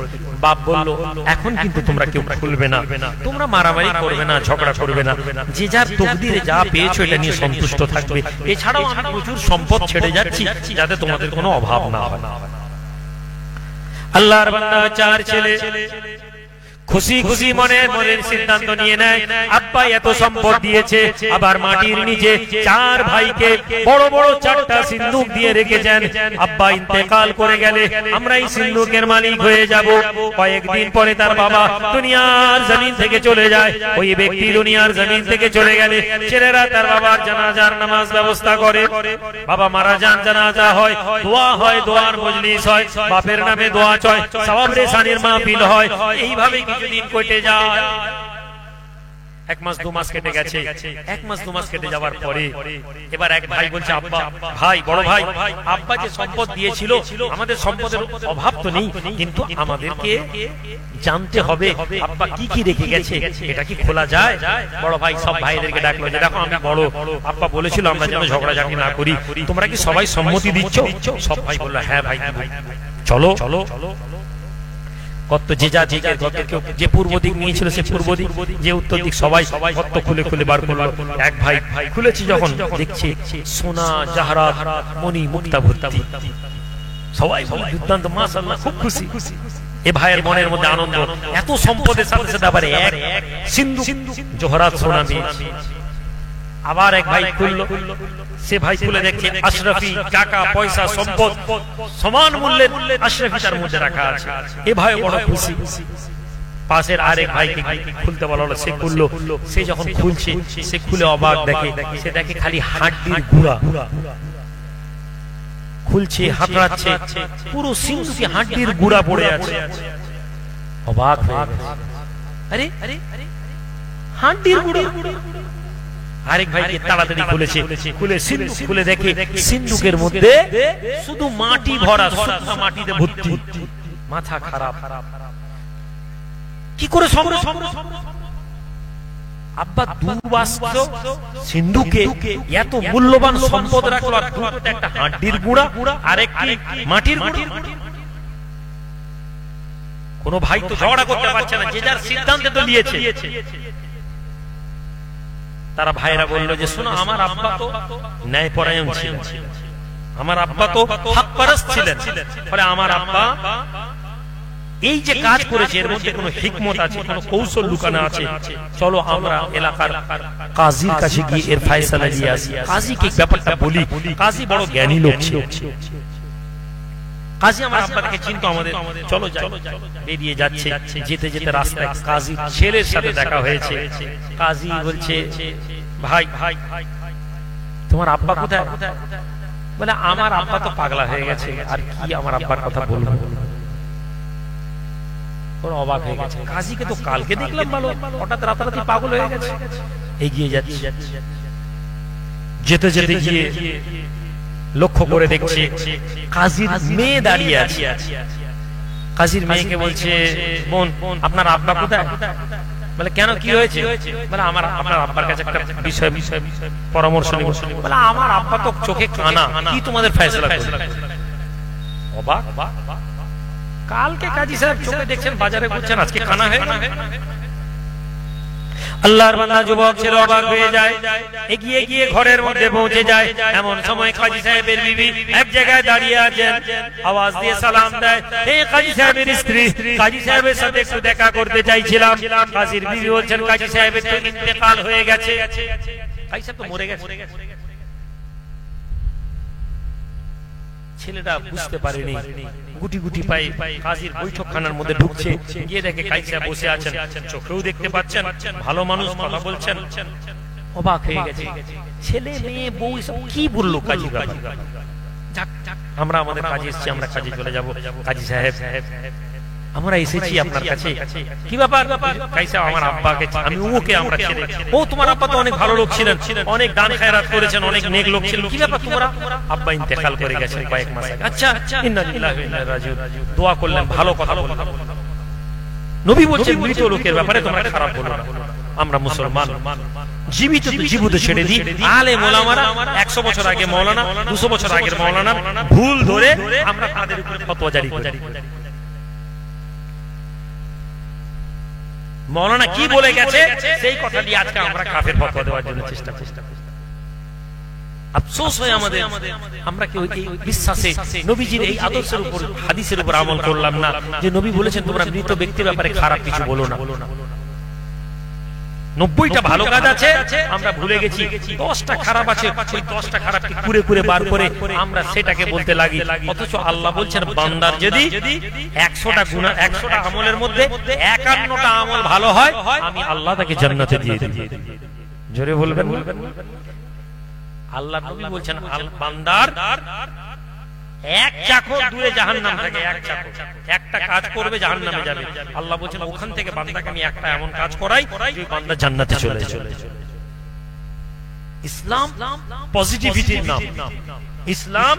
বাপ বলল এখন কিন্তু তোমরা কেউ খুলবে না, তোমরা মারামারি করবে না, ঝগড়া করবে না, যে যার তকদিরে যা পেয়েছো এটা নিয়ে সন্তুষ্ট থাকবে। এছাড়াও আমি প্রচুর সম্পদ ছেড়ে যাচ্ছি যাতে তোমাদের কোনো অভাব না হয়। আল্লাহর বান্দা 4 ছেলে খুশি খুশি মনে মনের সিদ্ধান্ত নিয়ে নেয়, আব্বা এত সম্পদ দিয়েছে, আবার মাটির নিচে 4 ভাইকে বড় বড় 4টা সিন্ধুক দিয়ে রেখেছেন। আব্বা ইন্তেকাল করে গেলে আমরা এই সিন্ধুকের মালিক হয়ে যাব। কয়েকদিন পরে তার বাবা দুনিয়ার জমিন থেকে চলে যায়। ওই ব্যক্তি দুনিয়ার জমিন থেকে চলে গেলে ছেলেরা তার বাবার জানাজার নামাজ ব্যবস্থা করে। বাবা মারা যান, জানাজা হয়, দোয়া হয়, দোয়ার মজলিস হয়, বাপের নামে দোয়া চয়, সওয়াব রেসানির মাহফিল হয়। এইভাবে কিছুদিন কেটে যায়। 1 মাস 2 মাস কেটে গেছে। 1 মাস 2 মাস কেটে যাওয়ার পরে এবার এক ভাই বলছে, আব্বা, ভাই বড় ভাই, আব্বা যে সম্পদ দিয়েছিল, আমাদের সম্পদের অভাব তো নেই, কিন্তু আমাদেরকে জানতে হবে আব্বা কি কি রেখে গেছে, এটা কি খোলা যায়? বড় ভাই সব ভাইদেরকে ডাকলো যে দেখো আমি বড়, আব্বা বলেছিল আমরা যেন ঝগড়াঝাটি না করি, তোমরা কি সবাই সম্মতি দিচ্ছ? সব ভাই বলল হ্যাঁ ভাই, চলো চলো। কত যে যা যে পূর্ব দিক নিয়েছিল সে পূর্ব দিক, যে উত্তর দিক, সবাই কত খুলে খুলে বার করলো। এক ভাই খুলেছি যখন দেখছে সোনা জাহরাত মণি মুক্তা ভর্তি, সবাই দুর্দান্ত, মাশাআল্লাহ, খুব খুশি। এ ভাইয়ের মনের মধ্যে আনন্দ, এত সম্পদের সাথে সাথে আবার এক সিন্ধুক জহরাত সোনা নিয়েছে। আবার এক ভাই খুললো, সে ভাই খুলে দেখে আশরাফি টাকা পয়সা সম্পদ সমান মূল্যের আশরাফি তার মধ্যে রাখা আছে। এ ভাই বড় খুশি। পাশের আরেক ভাইকে খুলতে বলা হলো, সে খুললো। সে যখন খুলছে, সে খুলে অবাক দেখে, সে দেখে খালি হাড্ডির গুঁড়া। খুলছে, হাতড়াচ্ছে, পুরো সিন্ধুকে হাড্ডির গুঁড়া পড়ে আছে। অবাক হয়ে গেছে, আরে হাড্ডির গুঁড়া। আরেক ভাইকে তাড়াতাড়ি খুলেছে, খুলে সিন্ধুক খুলে দেখে সিন্ধুকের মধ্যে শুধু মাটি ভরা, শুকনো মাটিতে ভর্তি। মাথা খারাপ, কি করে সম্ভব? আব্বা দুবাস্ত সিন্ধুকে এত মূল্যবান সম্পদ রাখলো, আর দুটো একটা হাড্ডির গুঁড়া আর একটি মাটির গুঁড়া। কোন ভাই তো ঝগড়া করতে পারছে না, যে যার সিদ্ধান্তে তো নিয়েছে। তারা ভাইরা বলল যে শোনো, আমার আব্বা তো ন্যায়পরায়ণ ছিলেন, আমার আব্বা তো হকপরস্ত ছিলেন, ফলে আমার আব্বা এই যে কাজ করেছে এর মধ্যে কোনো হিকমত আছে, কোনো কৌশল লুকানো আছে। চলো আমরা এলাকার কাজীর কাছে গিয়ে এর ফয়সালা নিয়ে আসি, কাজীকে ব্যাপারটা বলি। কাজী বড় জ্ঞানী লোক ছিল। কাজী আমার আব্বাকে চিনতো আমাদের, চলো যাই। বেরিয়ে যাচ্ছে, যেতে যেতে রাস্তায় কাজী ছেলের সাথে দেখা হয়েছে। কাজী বলছে, ভাই তোমার আব্বা কোথায়? বলে আমার আব্বা তো পাগলা হয়ে গেছে, আর কি আমার আব্বার কথা বলবো। ওরা অবাক হয়ে গেছে, কাজীকে তো কালকে দেখলাম ভালো, হঠাৎ রাতারাতি পাগল হয়ে গেছে। এগিয়ে যাচ্ছে, যেতে যেতে গিয়ে লক্ষ্য করে দেখছে কাজীর মেয়ে দাঁড়িয়ে আছে। কাজীর মেয়েকে বলছে, বোন আপনার আব্বা কোথায়? বলে কেন, কি হয়েছে? বলে আমার আপনার আব্বার কাছে একটা বিষয় পরামর্শ নিব। বলে আমার আব্বা তো চোখে কানা, কি তোমাদের ফয়সালা করবে? অবাক, কালকে কাজী সাহেব চোখে দেখছেন, বাজারে ঘুরছেন, আজকে কানা হয়ে গেল। আল্লাহর বান্দা যুবক ছেলে অবাক হয়ে যায়, এগিয়ে গিয়ে ঘরের মধ্যে পৌঁছে যায়। এমন সময় কাজী সাহেবের বিবি এক জায়গায় দাঁড়িয়ে আছেন, আওয়াজ দিয়ে সালাম দেয়, হে কাজী সাহেবের স্ত্রী, কাজী সাহেবের সাথে একটু দেখা করতে চাইছিলাম। কাজীর বিবি বলছেন, কাজী সাহেবের তো ইন্তেকাল হয়ে গেছে, কাজী সাহেব তো মরে গেছে। ছেলেটা বুঝতে পারেনি, গুটি গুটি পায়ে কাজীর বৈঠকখানার মধ্যে ঢুকছে, গিয়ে দেখে কাজী সাহেব বসে আছেন, চোখেও দেখতে পাচ্ছেন, ভালো মানুষ, কথা বলছেন। অবাক হয়ে গেছে, ছেলে মেয়ে বউ সব কি বললো কাজী ব্যাপার। আমরা আমাদের কাজে এসেছি, আমরা কাজে চলে যাব। কাজী সাহেব আমরা এসেছি আপনার কাছে, কি ব্যাপার? কাজী সাহেব আমার আব্বাকে, আমি ওকে আমরা ছেলে, ও তোমার আব্বা তো অনেক ভালো লোক ছিলেন, অনেক দান খায়রাত করেছেন, অনেক নেক লোক ছিলেন, কি ব্যাপার তোমরা? আব্বা ইন্তেকাল করে গেছেন কয়েক মাস আগে। আচ্ছা, ইন্না লিল্লাহি ওয়া ইন্না ইলাইহি রাজিউন। দোয়া করলেন, ভালো কথা বললেন। নবী বলছেন মৃত লোকের ব্যাপারে তোমরা খারাপ বলো না। আমরা মুসলমান, জীবিত তো জীবিত ছেড়ে দিই। আলেম ওলামারা 100 বছর আগে মাওলানা, 200 বছর আগের মাওলানা ভুল ধরে আমরা তাদের উপরে ফতোয়া জারি করি। মাওলানা কি বলে গেছে সেই কথা দিয়ে আজকে আমরা কাফের ফতোয়া দেওয়ার জন্য চেষ্টা করি। আফসোস হয় আমাদের, আমরা কেউ এই বিশ্বাসে নবীজির এই আদর্শের উপর, হাদিসের উপর আমল করলাম না, যে নবী বলেছেন তোমরা মৃত ব্যক্তির ব্যাপারে খারাপ কিছু বলো না। 90টা ভালো কাজ আছে, আমরা ভুলে গেছি 10টা খারাপ আছে, ওই 10টা খারাপকে কুরে কুরে বার করে আমরা সেটাকে বলতে লাগি। অথচ আল্লাহ বলছেন বান্দার যদি 100টা গুনাহ, 100টা আমলের মধ্যে 51টা আমল ভালো হয়, আমি আল্লাহ তাকে জান্নাতে দিয়ে দেব। জোরে বলবেন। আল্লাহ নবী বলছেন বান্দার এক চাকর দূরে জাহান্নাম থেকে, এক চাকর একটা কাজ করবে জাহান্নামে যাবে। আল্লাহ বলছেন ওখান থেকে বান্দাকে আমি একটা এমন কাজ করাই যে বান্দা জান্নাতে চলে যাবে। ইসলাম পজিটিভিটির নাম, ইসলাম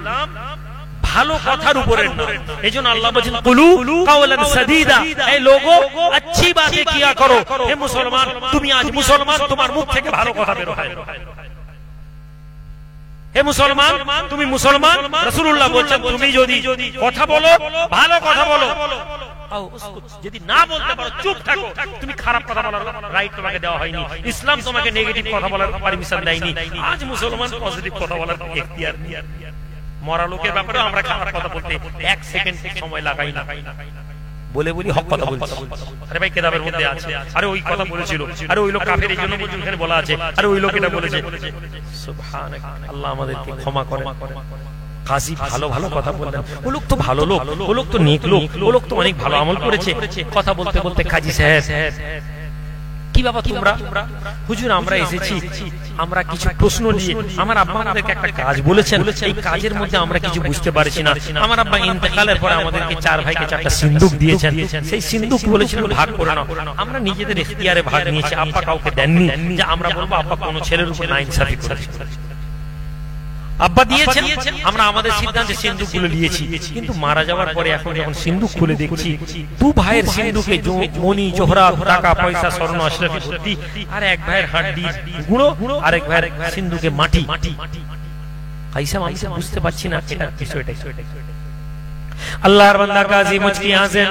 ভালো কথার উপরে নাম। এইজন্য আল্লাহ বলেন কুলু কাওলান সাদীদা, এই লোগো अच्छी बातें किया करो। হে মুসলমান, তুমি আজ মুসলমান, তোমার মুখ থেকে ভালো কথা বের হয়। হে মুসলমান, তুমি মুসলমান, রাসূলুল্লাহ বলেছেন তুমি যদি কথা বলো, ভালো কথা বলো, যদি না বলতে পারো চুপ থাকো। তুমি খারাপ কথা বলার রাইট তোমাকে দেওয়া হয়নি, ইসলাম তোমাকে নেগেটিভ কথা বলার পারমিশন দেয়নি। আজ মুসলমান পজিটিভ কথা বলার এখতিয়ার নেই। মরা লোকের ব্যাপারে আমরা খারাপ কথা বলতে 1 সেকেন্ড সময় লাগাই না, বলে বলি হক কথা বলছি। আরে ভাই কিতাবের মধ্যে আছে, আরে ওই কথা বলেছিল, আরে ওই লোক কাফের, এই জন্য এখানে বলা আছে, আরে ওই লোক এটা বলেছে। সুবহানাক, আল্লাহ আমাদেরকে ক্ষমা করেন। কাজী ভালো ভালো কথা বললেন, ও লোক তো ভালো লোক, ও লোক তো নেক লোক, ও লোক তো অনেক ভালো আমল করেছে। কথা বলতে বলতে কাজী সাহেব, কি বাবা তোমরা? হুজুর আমরা এসেছি, আমরা কিছু প্রশ্ন নিয়ে, আমার আব্বা আমাদেরকে একটা কাজ বলেছেন, এই কাজের মধ্যে আমরা কিছু বুঝতে পারছি না। আমার আব্বা ইন্তেকালের পরে আমাদেরকে 4 ভাইকে 4টা সিন্দুক দিয়েছেন, সেই সিন্দুক বলেছিলেন ভাগ করে নাও। আমরা নিজেদের ইখতিয়ারে ভাগ নিয়েছি, আব্বা কাউকে দেননি যে আমরা বলবো আব্বা কোনো ছেলের উপর নাইনসাফি করেছে। আব্বা দিয়েছেন, আমরা আমাদের সিদ্ধান্তে সিন্দুকগুলো নিয়েছি। কিন্তু মারা যাওয়ার পরে এখন যখন সিন্দুক খুলে দেখছি, 2 ভাইয়ের সিন্দুকে মণি জোহরাত, টাকা পয়সা, স্বর্ণ আশরাফি ভর্তি, আর এক ভাইয়ের হাড়ি গুঁড়ো, আর এক ভাইয়ের সিন্দুকে মাটি। কাইসা আমি বুঝতে পারছি না এটা বিষয়টা। আল্লাহর বান্দা কাজী মুচকি হাসেন,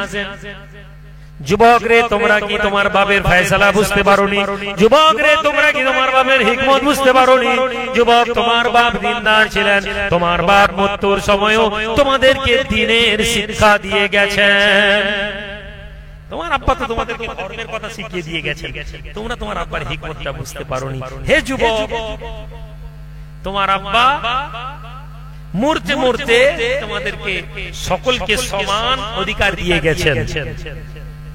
যুবক রে তোমরা কি তোমার বাপের ফয়সালা বুঝতে পারোনি? যুবক রে তোমরা কি তোমার বাপের হিকমত বুঝতে পারোনি? যুবক তোমার বাপ দিনদার ছিলেন, তোমার বাপ মৃত্যুর সময়ও তোমাদেরকে দ্বীনের শিক্ষা দিয়ে গেছেন। তোমার আব্বা তো তোমাদেরকে ধর্মের কথা শিখিয়ে দিয়ে গেছেন, তোমরা তোমার আব্বার হিকমতটা বুঝতে পারোনি। হে যুবক, তোমার আব্বা মরতে মরতে তোমাদেরকে সকলকে সমান অধিকার দিয়ে গেছেন,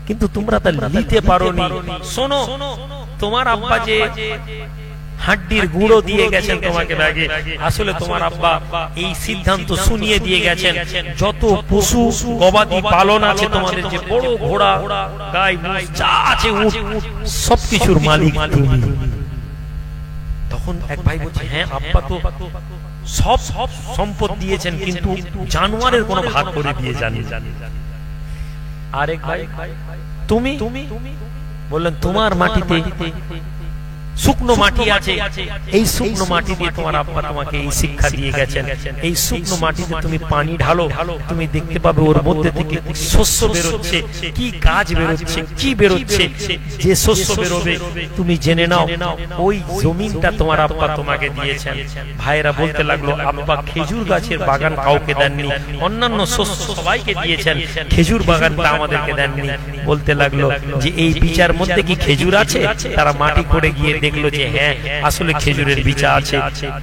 কিন্তু তোমরা তা নিতে পারোনি। শোনো, তোমার আব্বা যে হাড্ডির গুঁড়ো দিয়ে গেছেন তোমাকে ব্যাগে। আসলে তোমার আব্বা এই সিদ্ধান্ত শুনিয়ে দিয়ে গেছেন, যত পশু গবাদি পালন আছে তোমাদের, যে বড় ঘোড়া গাই যা আছে উট, সবকিছুর মালিক তুমি। তখন এক ভাই বলছে, হ্যাঁ আব্বা তো সব সম্পদ দিয়েছেন, কিন্তু জানোয়ারের কোনো ভাগ করে দিয়ে জানি। আরেক ভাই, তুমি বললেন তোমার মাটিতে শুকনো মাটি আছে, এই শুকনো মাটি দিয়ে তোমার আব্বা তোমাকে এই শিক্ষা দিয়ে গেছেন, এই শুকনো মাটিতে তুমি পানি ঢালো, তুমি দেখতে পাবে ওর মধ্যে থেকে শস্য বেরোচ্ছে, কি গাছ বেরোচ্ছে, কি বেরোচ্ছে, যে শস্য বেরোবে তুমি জেনে নাও ওই জমিনটা তোমার আব্বা তোমাকে দিয়েছেন। ভাইরা বলতে লাগলো, আব্বা খেজুর গাছের বাগান কাউকে দেননি, অন্যান্য শস্য সবাইকে দিয়েছেন, খেজুর বাগানটা আমাদেরকে দেননি। বলতে লাগলো যে এই বিচার মধ্যে কি খেজুর আছে? তারা মাটি করে গিয়ে দেখলো যে হ্যাঁ আসলে খেজুরের বীজা আছে।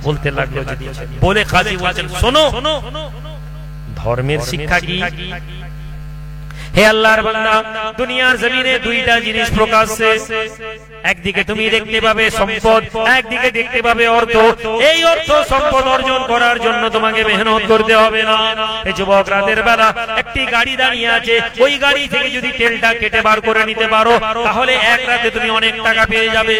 বলতে লাগলো বলে কাজী বলেন, শোনো ধর্মের শিক্ষা কি? হে আল্লাহর বান্দা, দুনিয়ার জমিনে দুইটা জিনিস প্রকাশ্যে, একদিকে তুমি দেখতে পাবে সম্পদ, একদিকে দেখতে পাবে অর্থ। এই অর্থ সম্পদ অর্জন করার জন্য তোমাকে মেহনত করতে হবে না। এই যুবক, রাতের বেলা একটি গাড়ি দাঁড়িয়ে আছে, ওই গাড়ি থেকে যদি তেলটা কেটে বার করে নিতে পারো, তাহলে এক রাতে তুমি অনেক টাকা পেয়ে যাবে।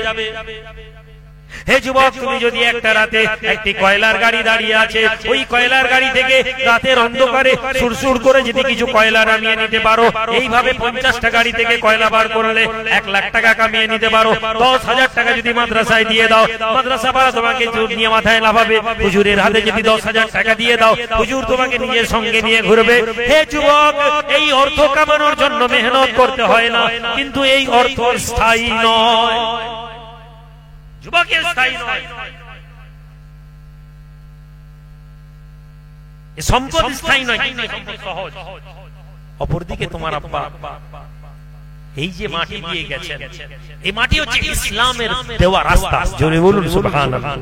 হে যুবক, তুমি যদি একটা রাতে একটি কয়লার গাড়ি দাঁড়িয়ে আছে, ওই কয়লার গাড়ি থেকে রাতের অন্ধকারে সুরসুর করে যদি কিছু কয়লা নামিয়ে নিতে পারো, এইভাবে 50টা গাড়ি থেকে কয়লা বার করলে 1 লাখ টাকা কামিয়ে নিতে পারো। 10,000 টাকা যদি মাদ্রাসায় দিয়ে দাও, মাদ্রাসা পাড়া তোমাকে নিয়ে মাথায় লাফাবে। হুজুরের হাতে যদি 10,000 টাকা দিয়ে দাও, হুজুর তোমাকে নিজের সঙ্গে নিয়ে ঘুরবে। হে যুবক, এই অর্থ কামানোর জন্য মেহনত করতে হয় না, কিন্তু এই অর্থ স্থায়ী নয়। যুবকের স্থায়ী নয়, সম্পদ স্থায়ী নয়, সম্পদ সহজ। অপরদিকে তোমার আব্বা এই যে মাটি দিয়ে গেছেন, এই মাটি হচ্ছে ইসলামের দেওয়া রাস্তা। জোরে বলুন সুবহানাল্লাহ।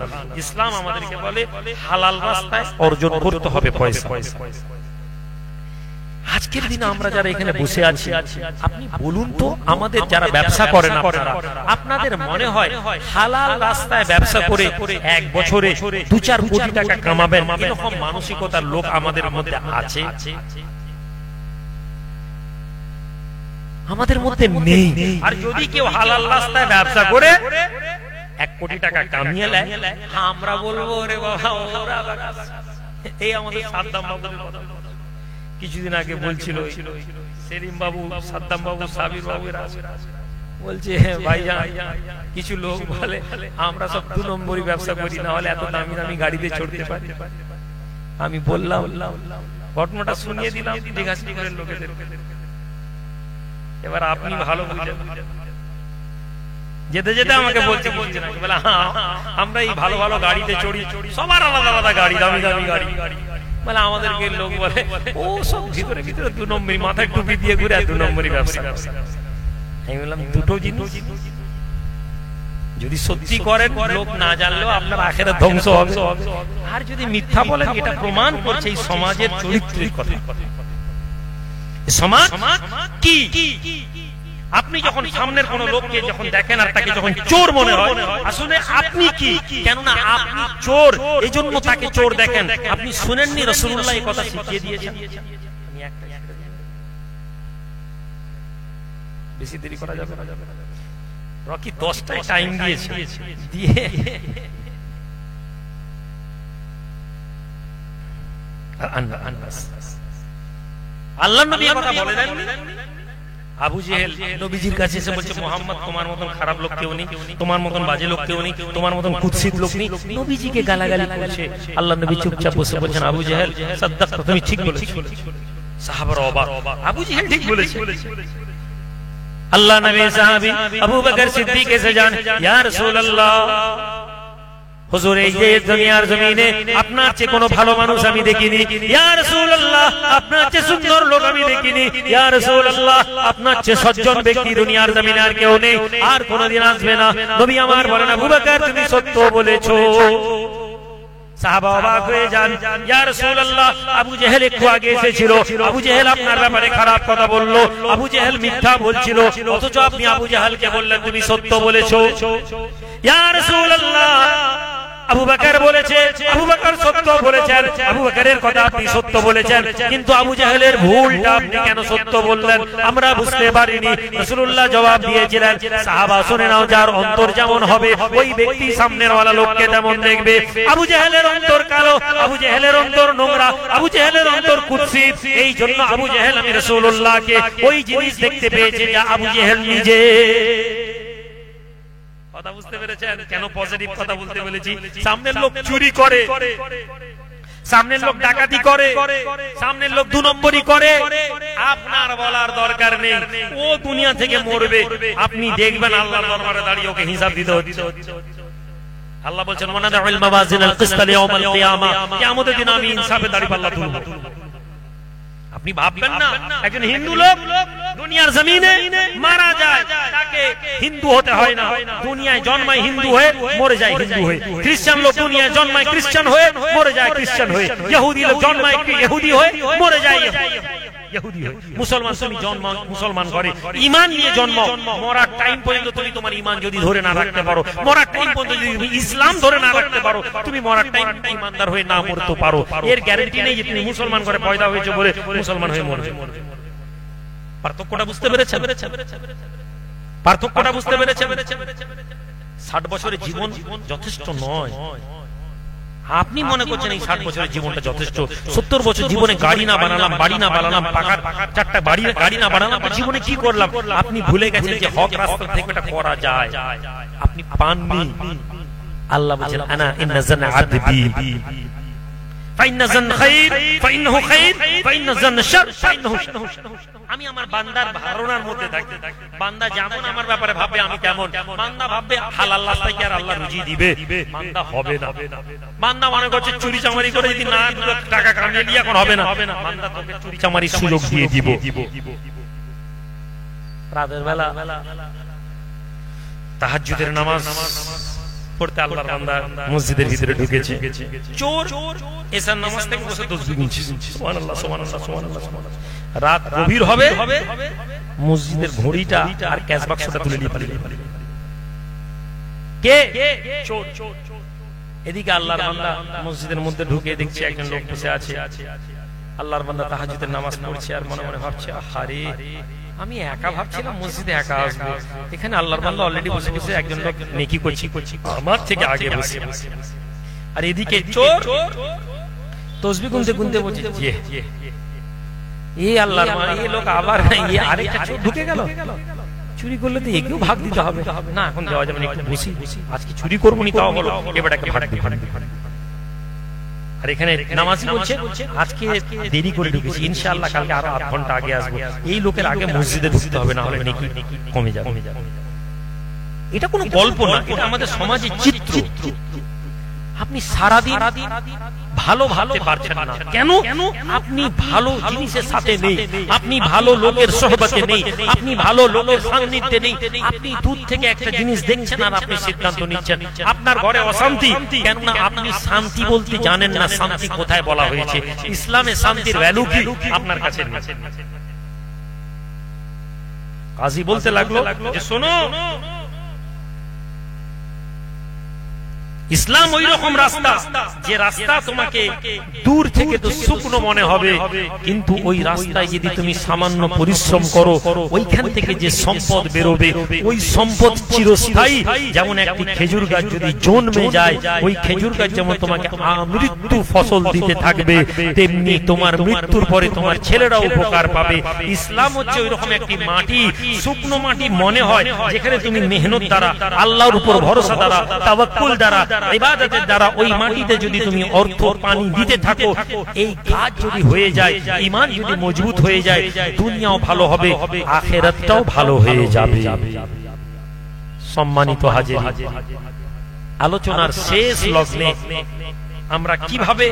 ইসলাম আমাদেরকে বলে হালাল রাস্তায় অর্জন করতে হবে পয়সা। আজকের দিনে আমরা যারা এখানে বসে আছি, আপনি বলুন তো, আমাদের যারা ব্যবসা করেন আপনাদের মনে হয় হালাল রাস্তায় ব্যবসা করে 1 বছরে 2-4 কোটি টাকা কামাবেন, এরকম মানসিকতার লোক আমাদের মধ্যে আছে? আমাদের মধ্যে নেই। আর যদি কেউ হালাল রাস্তায় ব্যবসা করে 1 কোটি টাকা কামিয়ে নেয়, আমরা বলবো ওরে বাবা ওরা, এই আমাদের সাদ্দাম বাবুর কথা কিছুদিন আগে বলছিল সেলিম বাবু, সাদ্দাম বাবু, সাবির বাবু, বলছে ভাইজান কিছু লোক বলে আমরা সব 2 নম্বরই ব্যবসা করি, না হলে এত দামি দামি গাড়িতে চড়তে পারি। আমি বললাম, ঘটনাটা শুনিয়ে দিলাম দীঘাশ্রীপুরের লোকেদের। এবার আপনি ভালো বুঝেন। যেতে যেতে আমাকে বলছে বলে আমরা এই ভালো ভালো গাড়িতে চড়ি, সবার আলাদা আলাদা গাড়ি, দামি দামি গাড়ি। মানে আমাদেরকে লোক বলে ও সব ভিতরে ভিতরে 2 নম্বরই, মাথায় টুপি দিয়ে ঘুরে 2 নম্বরই ব্যবসা। আমি বললাম দুটো জিনিস যদি সত্যি করেন, লোক না জানলেও আপনার আখেরাত ধ্বংস হবে। আর যদি মিথ্যা বলেন, এটা প্রমাণ করছে এই সমাজের চরিত্রের কথা। সমাজ কি? আপনি যখন সামনের কোন লোককে যখন দেখেন আর তাকে যখন চোর মনে হয়, আসলে আপনি কি? কেননা আপনি চোর, এই জন্য তাকে চোর দেখেন। আপনি শুনেননি রাসূলুল্লাহ এই কথা শিখিয়ে দিয়েছেন? বেশি দেরি করা যাবে না। রকি 10টায় টাইম দিয়েছে, দিয়ে আল্লাহর নবী কথা বলে দেন। আবু জেহেল নবীজির কাছে এসে বলছে, মুহাম্মদ তোমার মতন খারাপ লোক কেউ নেই, তোমার মতন বাজে লোক কেউ নেই, তোমার মতন কুৎসিত লোক নেই। নবীজিকে গালাগালি করছে। আল্লাহর নবী চুপচাপ বসে বলছেন, আবু জেহেল সাদ্দাকতা, তুমি ঠিক বলেছো। সাহাবারা অবাক, আবু জেহেল ঠিক বলেছে। আল্লাহ নবী সাহাবী আবু বকর সিদ্দিক এসে যান, ইয়া রাসূলুল্লাহ, হুজুর এই যে দুনিয়ার জমিনে আপনার চেয়ে কোনো ভালো মানুষ আমি দেখিনি। ইয়া রাসূলুল্লাহ, আপনার চেয়ে সুন্দর লোক আমি দেখিনি। ইয়া রাসূলুল্লাহ, আপনার চেয়ে সজ্জন ব্যক্তি দুনিয়ার জমিনে আর কেউ নেই, আর কোনোদিন আসবে না। নবী আমার বলেন, আবু বকর তুমি সত্য বলেছো। সাহাবা অবাক হয়ে যান, ইয়া রাসূলুল্লাহ, আবু জেহেল একটু আগে এসেছিল, আবু জেহেল আপনার ব্যাপারে খারাপ কথা বলল, আবু জেহেল মিথ্যা বলছিল, অথচ আপনি আবু জেহেলকে বললেন তুমি সত্য বলেছো। ইয়া রাসূলুল্লাহ, আবু বকর বলেছে, আবু বকর সত্য বলেছেন, আবু বকরের কথা আপনি সত্য বলেছেন, কিন্তু আবু জেহেলের ভুলটা আপনি কেন সত্য বললেন আমরা বুঝতে পারিনি। রাসূলুল্লাহ জবাব দিয়েছিলেন, সাহাবা শুনে নাও, যার অন্তর যেমন হবে ওই ব্যক্তি সামনের ওয়ালা লোককে তেমন দেখবে। আবু জেহেলের অন্তর কালো, আবু জেহেলের অন্তর নোংরা, আবু জেহেলের অন্তর কুৎসিত, এই জন্য আবু জেহেল আমি রাসূলুল্লাহকে ওই জিনিস দেখতে পেয়েছে যা আবু জেহেল নিজে। কথা বুঝতে পেরেছেন কেন পজিটিভ কথা বলতে বলেছি? সামনের লোক চুরি করে, সামনের লোক ডাকাতি করে, সামনের লোক 2 নম্বরই করে, আপনার বলার দরকার নেই, ও দুনিয়া থেকে মরবে, আপনি দেখবেন আল্লাহর দরবারে দাঁড়িয়ে ওকে হিসাব দিতে হচ্ছে। আল্লাহ বলছেন ওয়ানাদাউল মাওয়াজিনাল কিসতা লিয়াউমিল কিয়ামা, কিয়ামতের দিন আমি ইনসাফে দাঁড়িপাল্লা তুলব। আপনি ভাববেন না একজন হিন্দু লোক দুনিয়ার জমিনে মারা যায়, তাকে হিন্দু হতে হয় না, দুনিয়ায় জন্মায় হিন্দু হয়ে মরে যায় হিন্দু হয়ে। খ্রিস্টান লোক দুনিয়ায় জন্মায় খ্রিস্টান হয়ে মরে যায় খ্রিস্টান হয়ে। ইহুদি লোক জন্মায় ইহুদি হয়ে মরে যায় ইহুদি হয়ে। মুসলমান তুমি জন্ম মুসলমান করে ঈমান নিয়ে জন্ম, মরার টাইম পর্যন্ত তুমি তোমার ঈমান যদি ধরে না রাখতে পারো, মরার টাইম পর্যন্ত যদি তুমি ইসলাম ধরে না রাখতে পারো, তুমি মরার টাইম ঈমানদার হয়ে না মরতে পারো, এর গ্যারান্টি নেই যে তুমি মুসলমান করে পয়দা হয়েছে বলে মুসলমান হয়ে মরবে। পার্থক্যটা বুঝতে পেরেছেন? পার্থক্যটা বুঝতে পেরেছেন? 60 বছরের জীবন যথেষ্ট নয়। আপনি মনে করছেন এই 60 বছরের জীবনটা যথেষ্ট। 70 বছর জীবনে গাড়ি না বানালাম, বাড়ি না বানালাম, পাকার 4টা গাড়ি না বানালাম, জীবনে কি করলাম? আপনি ভুলে গেছেন যে হক রাস্তা থেকে এটা করা যায়, আপনি পাননি। আল্লাহ বলেন আনা ইন্না জান্না আবদি ফাইন্না জান্না খাইর ফাইন্নাহু খাইর ফাইন্না জান্না শার ফাইন্নাহু শার। আমি আমার বান্দার ধারণার মধ্যে থাকি, বান্দা যেমন আমার ব্যাপারে ভাববে আমি তেমন। বান্দা ভাববে হালাল রাস্তায় কি আর আল্লাহ রুজি দিবে? বান্দা হবে না। বান্দা মনে করছে চুরি চামারি করে যদি না টাকা কামিয়ে দিয়ে এখন হবে না, বান্দা তোকে চুরি চামারির সুযোগ দিয়ে দিব। রাতের বেলা তাহাজ্জুদের নামাজ পড়তে আল্লাহর বান্দা মসজিদের ভিতরে ঢুকেছে, চোর এসার নামাজ থেকে বসে তাসবিহ গুনছে, সুবহানাল্লাহ সুবহানাল্লাহ সুবহানাল্লাহ। রাত গভীর হবে, মসজিদের ঘড়িটা আর ক্যাশ বাক্সটা তুলে নিয়ে পালিয়ে কে? চোর। এদিকে আল্লাহর বান্দা মসজিদের মধ্যে ঢুকে দেখছে একজন লোক বসে আছে। আল্লাহর বান্দা তাহাজ্জুদের নামাজ পড়ছে আর মনে মনে ভাবছে, আহারে আমি একা ভাবছিলাম মসজিদে একা আসবো, এখানে আল্লাহর বান্দা অলরেডি বসে বসে একজন লোক নেকি করছি আমার থেকে আগে বসে। আর এদিকে চোর তাসবিহ গুনতে গুনতে বলছে, এই আল্লাহর মানে এই লোক আবার আরেকটা চোর ঢুকে গেল, চুরি করলে তো একেও ভাগ দিতে হবে না, এখন দেওয়া যাবে না, একটু বসি, আজকে চুরি করবো নি তাও হলো, এবার একটা ভাগ দিই। আর এখানে নামাজি বলছে আজকে দেরি করে ঢুকেছি, ইনশাআল্লাহ কালকে আরো 8 ঘন্টা আগে আসবো। এই লোকের আগে মসজিদে ঢুকতে হবে, না হলে নেকি কমে যাবে। এটা কোনো গল্প না, এটা আমাদের সমাজের চিত্র। আপনি সারাদিন ভালো ভাবতে পারছেন না কেন? আপনি ভালো জিনিসের সাথে নেই, আপনি ভালো লোকের সোহবতে নেই, আপনি ভালো লোকের সান্নিধ্যে নেই। আপনি দূর থেকে একটা জিনিস দেখছেন আর আপনি সিদ্ধান্ত নিচ্ছেন। আপনার ঘরে অশান্তি, কেননা আপনি শান্তি বলতে জানেন না শান্তি কোথায় বলা হয়েছে। ইসলামে শান্তির ভ্যালু কি আপনার কাছে নেই। কাজী বলতে লাগলো যে শোনো, ইসলাম ওই রকম রাস্তা যে রাস্তা তোমাকে দূর থেকে তো শুকনো মনে হবে, কিন্তু ওই রাস্তায় যদি তুমি সামান্য পরিশ্রম করো ওইখান থেকে যে সম্পদ বেরোবে ওই সম্পদ চিরস্থায়ী। যেমন একটি খেজুর গাছ যদি জন্মে যায়, ওই খেজুর গাছ যেমন তোমাকে আমৃত্যু ফসল দিতে থাকবে, তেমনি তোমার মৃত্যুর পরে তোমার ছেলেরা উপকার পাবে। ইসলাম হচ্ছে ওই রকম একটি মাটি, শুকনো মাটি মনে হয়, যেখানে তুমি মেহনত দ্বারা, আল্লাহর উপর ভরসা দ্বারা, তাওয়াক্কুল দ্বারা, ইবাদতের দ্বারা ওই মাটিতে যদি তুমি অর্থ পানি দিতে থাকো, এই কাজ যদি হয়ে যায়, ঈমান যদি মজবুত হয়ে যায়, দুনিয়াও ভালো হবে, আখিরাতটাও ভালো হয়ে যাবে। সম্মানিত হাজির, আলোচনার শেষ লগ্নে আমরা কিভাবে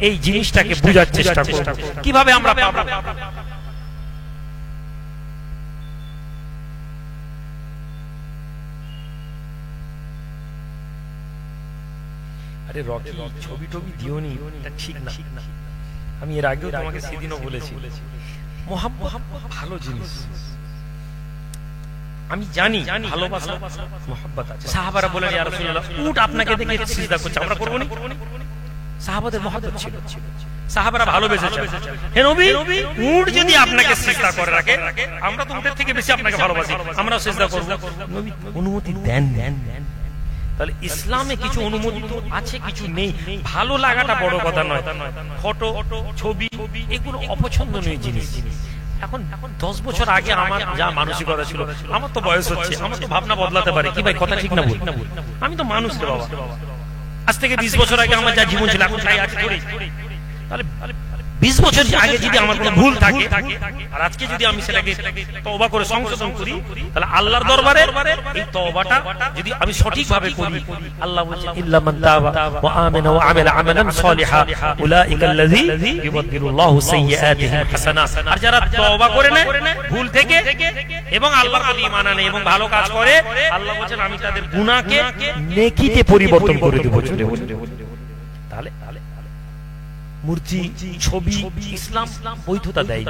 এই জিনিসটাকে বোঝার চেষ্টা করব, কিভাবে আমরা পাবো। আরে রকি ছবি টবি দিওনি, এটা ঠিক না। আমি এর আগেও তোমাকে সেদিনও বলেছি, মোহাব্বত ভালো জিনিস। আমি জানি ভালোবাসা মোহাব্বত আছে। সাহাবারা বলেন ইয়া রাসূলুল্লাহ, উট আপনাকে দেখে সিজদা করছে, আমরা করব না? সাহাবাদের মহব্বত ছিল, সাহাবারা ভালোবেসেছেন। হে নবী, উট যদি আপনাকে সিজদা করে রাখে, আমরা তো উটের থেকে বেশি আপনাকে ভালোবাসি, আমরাও সিজদা করব। নবী অনুমতি দেন। তাহলে ইসলামে কিছু অনুমতি আছে, কিছু নেই। ভালো লাগাটা বড় কথা নয়। ফটো, ছবি এগুলো অপছন্দনীয় জিনিস। এখন 10 বছর আগে আমার যা মানসিকতা ছিল, আমার তো বয়স হচ্ছে, আমার তো ভাবনা বদলাতে পারে। কি ভাই কথা ঠিক না ভুল? আমি তো মানুষ রে বাবা। আজ থেকে 20 বছর আগে আমার যা জীবন ছিল, এখন তাই আছে। তাহলে 20 বছর আগে যদি আমার কোনো ভুল থাকে, আর আজকে যদি আমি সেটাকে তওবা করে সংশোধন করি, তাহলে আল্লাহর দরবারে এই তওবাটা যদি আমি সঠিকভাবে করি, আল্লাহ বলেন ইল্লা মান তাবা ওয়া আমানা ওয়া আমিলা আমালান সলিহা উলাইকাল্লাযী ইউবাদদিলুল্লাহু সাইয়্যাতিহিম হাসানাত। আর যারা তওবা করে নেয় ভুল থেকে এবং আল্লাহর প্রতি ঈমান আনে এবং ভালো কাজ করে, আল্লাহ বলেন আমি তাদের গুনাহকে নেকিতে পরিবর্তন করে দেব। তাহলে মূর্তি, ছবি ইসলাম বৈধতা দেয়।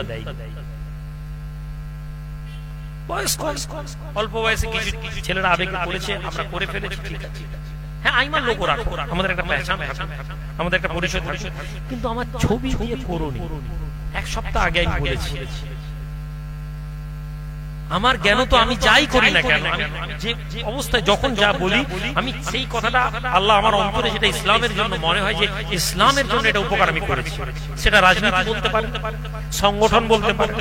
অল্প বয়সে কিছু ছেলেরা আবেগে পড়েছে, আমরা করে ফেলেছি, ঠিক আছে। হ্যাঁ, আইমান লোক রাখো, আমাদের একটা পেশান, আমাদের একটা পরিচয় থাকে, কিন্তু আমার ছবি দিয়ে করোনি। 1 সপ্তাহ আগে আমি বলেছি, আমার জ্ঞান তো আমি যাই করি না কেন, যে অবস্থায় যখন যা বলি, আমি সেই কথাটা আল্লাহ আমার অন্তরে যেটা ইসলামের জন্য মনে হয় যে ইসলামের জন্য এটা উপকার আমি করেছি। সেটা রাজনীতি বলতে পারে, সংগঠন বলতে পারে,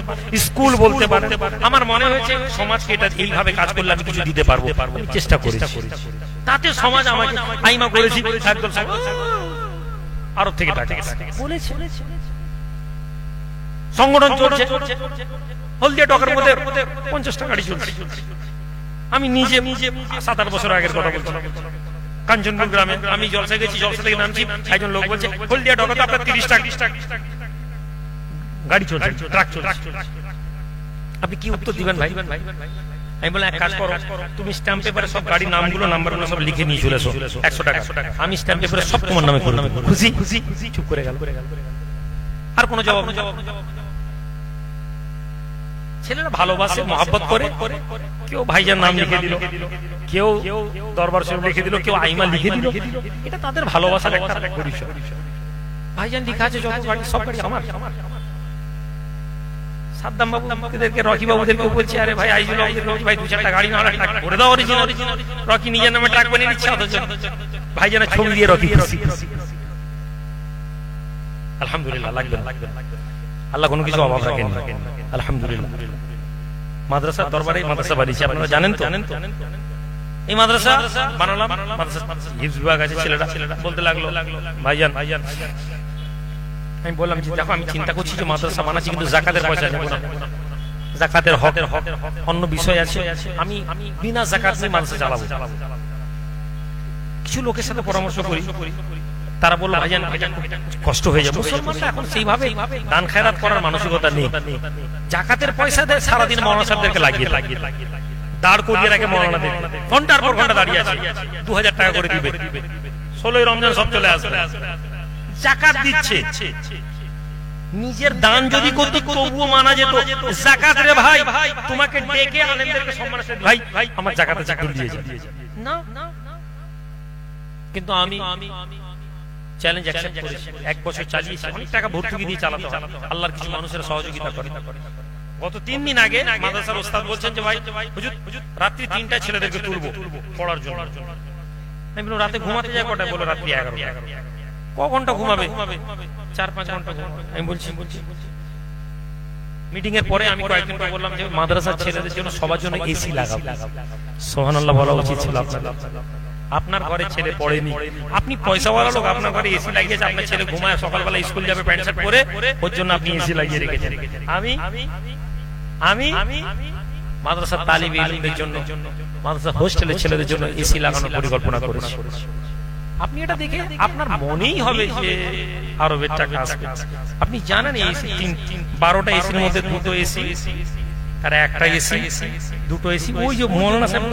স্কুল বলতে পারে। আমার মনে হয়েছে সমাজকে এটা এইভাবে কাজ করলে আমি কিছু দিতে পারবো, আমি চেষ্টা করেছি। তাতে সমাজ আমাকে আইমা করেছি, একদল আরব থেকে টাকা বলেছে, সংগঠন চলছে, হলদিয়া টকের মধ্যে 50টা গাড়ি চলছে। আমি নিজে 7-8 বছর আগের কথা বলছি, কাঞ্চনপুর গ্রামে আমি জলসা গেছি, জলসা থেকে নামছি, একজন লোক বলছে হলদিয়া টকে তো আপনার 30টা গাড়ি চলছে, ট্রাক চলছে। আপনি কি উত্তর দিবেন ভাই? আমি বললাম এক কাজ করো, তুমি স্ট্যাম্প পেপারে সব গাড়ির নামগুলো, নাম্বারগুলো সব লিখে নিয়ে চলে এসো, 100 টাকা। আমি স্ট্যাম্প পেপারে সব তোমার নামে করে দেব। খুশি? চুপ করে গেল, আর কোনো জবাব না। ছেলেরা ভালোবাসে, মহব্বত করে, কেউ ভাইজান নাম লিখে দিল, কেউ দরবার শরীফ লিখে দিল, কেউ আইমা লিখে দিল। এটা তাদের ভালোবাসার একটা পরিচয়। ভাইজান লিখা আছে যত গাড়ি, সব গাড়ি আমার। সাদ্দাম বাবুদেরকে, রকি বাবুদেরকে বলছি, আরে ভাই আইজুল ভাই 2-4টা গাড়ি না ট্রাক করে দাও অরিজিনাল। রকি নিজের নামে ট্রাক বানিয়ে নিচ্ছে, অথচ ভাইজানের ছবি দিয়ে রকি খুশি। আলহামদুলিল্লাহ, লাগবে আল্লাহ কোনো কিছু অভাব রাখেন, আলহামদুলিল্লাহ। মাদ্রাসার দরবারে মাদ্রাসা বানিয়েছি, আপনারা জানেন তো। এই মাদ্রাসা বানালাম, মাদ্রাসা হিফজ বিভাগ আছে, ছেলেরা বলতে লাগলো ভাইজান, আমি বললাম যে দেখো আমি চিন্তা করছি যে মাদ্রাসা বানাচ্ছি, কিন্তু যাকাতের পয়সা নেব না, যাকাতের হক অন্য বিষয় আছে, আমি বিনা যাকাত নিয়ে মাদ্রাসা চালাবো। কিছু লোকের সাথে পরামর্শ করি, তারা বলল ভাইজান এটা কষ্ট হয়ে যাবে। মুসলমানরা এখন সেইভাবে দান খেরাত করার মানসিকতা নেই। যাকাতের পয়সা দেয়, সারাদিন মাওলানা সাহেবদেরকে লাগিয়ে দাঁড় করিয়ে রাখে, মাওলানাদের ঘন্টার পর ঘন্টা দাঁড়িয়ে আছে, 2000 টাকা করে দিবে, 16ই রমজান সব চলে আসবে। যাকাত দিচ্ছে, নিজের দান যদি করতে তবুও মানা যেত। যাকাত রে ভাই, তোমাকে ডেকে আলেমদেরকে সম্মান করে, ভাই আমার যাকাতে চাকরি দিয়েছে না, কিন্তু আমি চ্যালেঞ্জ অ্যাকসেপ্ট করেছি, 1 বছর চালিয়েছি, অনেক টাকা ভর্তুকি দিয়ে চালাতে হয়, আল্লাহর কিছু মানুষের সহযোগিতা করে। গত 3 দিন আগে মাদ্রাসার ওস্তাদ বলছেন যে ভাই হুজুর রাত্রি 3টায় ছেলেদেরকে তুলবো পড়ার জন্য। আমি বললাম রাতে ঘুমাতে যায় কটায়? বলো রাত্রি 11টা। ক ঘন্টা ঘুমাবে? 4-5 ঘন্টা ঘুমাবে। আমি বলছি মিটিং এর পরে আমি কয়েকদিন পর বললাম যে মাদ্রাসার ছেলেদের জন্য সবার জন্য এসি লাগাবো। সুবহানাল্লাহ বলা উচিত ছিল আপনাদের। আপনার ঘরে ছেলে পড়েনি, আপনি পয়সাওয়ালা লোক, আপনার ঘরে এসি লাগিয়েছে, আপনার ছেলে ঘুমায়, সকালবেলা স্কুল যাবে প্যান্ট শার্ট পরে, ওর জন্য আপনি এসি লাগিয়ে রেখেছেন। আমি মাদ্রাসার তালিবে ইলমদের জন্য, মাদ্রাসা হোস্টেলের ছেলেদের জন্য এসি লাগানোর পরিকল্পনা করেছি। আপনি এটা দেখে আপনার মনেই হবে যে আরবের টাকা আসবে। আপনি জানেন এই 12টা এসির মধ্যে 2টো এসি তারা একটা এসি, দুটো এসি। ওই যে মৌলানা সাহেব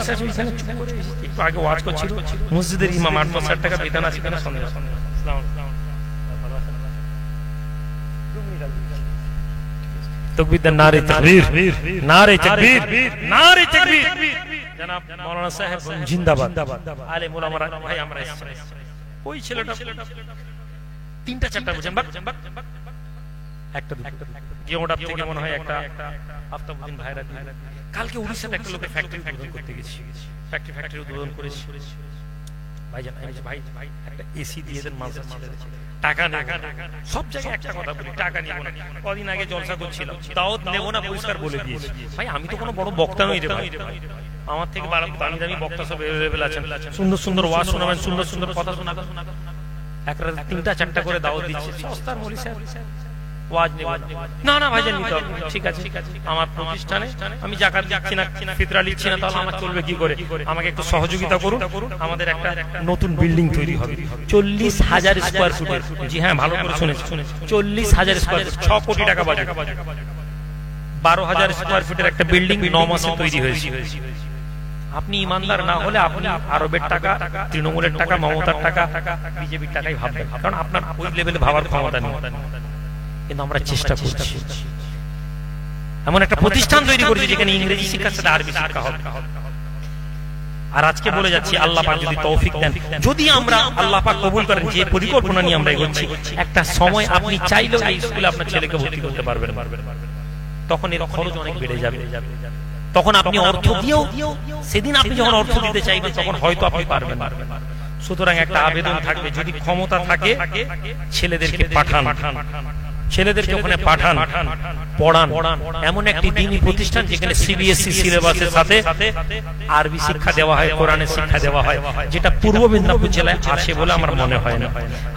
একটু আগে ওয়াজ করছিল, মসজিদের ইমাম ৮-৯০ টাকা বেতন আছে কেন সন্দেহ। তাকবীর, নারে তাকবীর, নারে তাকবীর, নারে তাকবীর। জনাব মাওলানা সাহেব জিন্দাবাদ। আলেম ওলামারা ভাই আমরা এসেছি। ওই ছেলেটা ৩টা-৪টা বুঝেন একটা গেমোডাপ থেকে মনে হয় একটা আফতাবউদ্দিন ভাইরা দিয়ে। কালকে উড়িষ্যাতে একটা লোকের ফ্যাক্টরি উদ্বোধন করতে গেছি, ফ্যাক্টরি উদ্বোধন করেছি। ভাইজান ভাই একটা এসি দিয়ে দেন, মালসা ছেলেদের টাকা না, সব জায়গায় একটা কথা বলি, টাকা নিব না। কদিন আগে জলসা করছিলাম, দাওয়াত নেব না পরিষ্কার বলে দিয়েছি। ভাই আমি তো কোনো বড় বক্তা নই রে ভাই, আমার থেকে দামি দামি বক্তা সব অ্যাভেলেবেল আছেন, সুন্দর সুন্দর ওয়াজ শোনাবেন, সুন্দর সুন্দর কথা শোনাবেন। এক রাতে ৩টা-৪টা করে দাওয়াত দিচ্ছে, সস্তার মলি স্যার ওয়াজ নেব না। না ভাইজান নিতে হবে, ঠিক আছে। আমার প্রতিষ্ঠানে আমি জাকাত দিচ্ছি না, ফিতরা নিচ্ছি না, তাহলে আমার চলবে কি করে? আমাকে একটু সহযোগিতা করুন। আমাদের একটা নতুন বিল্ডিং তৈরি হবে ৪০,০০০ স্কয়ার ফুটের। জি হ্যাঁ, ভালো করে শুনেছি, ৪০,০০০ স্কয়ার ফুট, ৬ কোটি টাকা বাজেট। ১২,০০০ স্কয়ার ফুটের একটা বিল্ডিং ৯ মাসে তৈরি হয়েছে। আপনি ইমানদার না হলে আপনি আরবের টাকা, তৃণমূলের টাকা, মমতার টাকা, বিজেপির টাকাই ভাববেন, কারণ আপনার ওই লেভেলে ভাবার ক্ষমতা নেই। কিন্তু আমরা চেষ্টা করছি, এমন একটা প্রতিষ্ঠান তৈরি করেছি যেখানে ইংরেজি শিক্ষার সাথে আরবি শিক্ষা হবে। আর আজকে বলে যাচ্ছি, আল্লাহ পাক যদি তৌফিক দেন, যদি আমরা আল্লাহ পাক কবুল করেন, যে পরিকল্পনা নিয়ে আমরা এগোচ্ছি, একটা সময় আপনি চাইলেও এই স্কুলে আপনার ছেলেকে ভর্তি করতে পারবেন। তখন এর খরচ অনেক বেড়ে যাবে। তখন আপনি অর্থ দিয়েও, সেদিন আপনি যখন অর্থ দিতে চাইবেন তখন হয়তো আপনি পারবেন। সুতরাং একটা আবেদন থাকবে, যদি ক্ষমতা থাকে ছেলেদেরকে পাঠান, ছেলেদেরকে ওখানে পাঠান, পড়ান। এমন একটি দ্বীনি প্রতিষ্ঠান যেখানে সিবিএসই সিলেবাসের সাথে আরবি শিক্ষা দেওয়া হয়, কোরআনের শিক্ষা দেওয়া হয়, যেটা পূর্ব মেদিনীপুর জেলায় আছে বলে আমার মনে হয় না।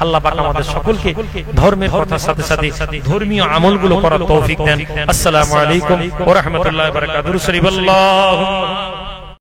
আল্লাহ পাক আমাদের সকলকে ধর্মের কথার সাথে সাথে ধর্মীয় আমলগুলো করার তৌফিক দেন। আসসালামু আলাইকুম ওয়া রাহমাতুল্লাহি ওয়া বারাকাতুহু।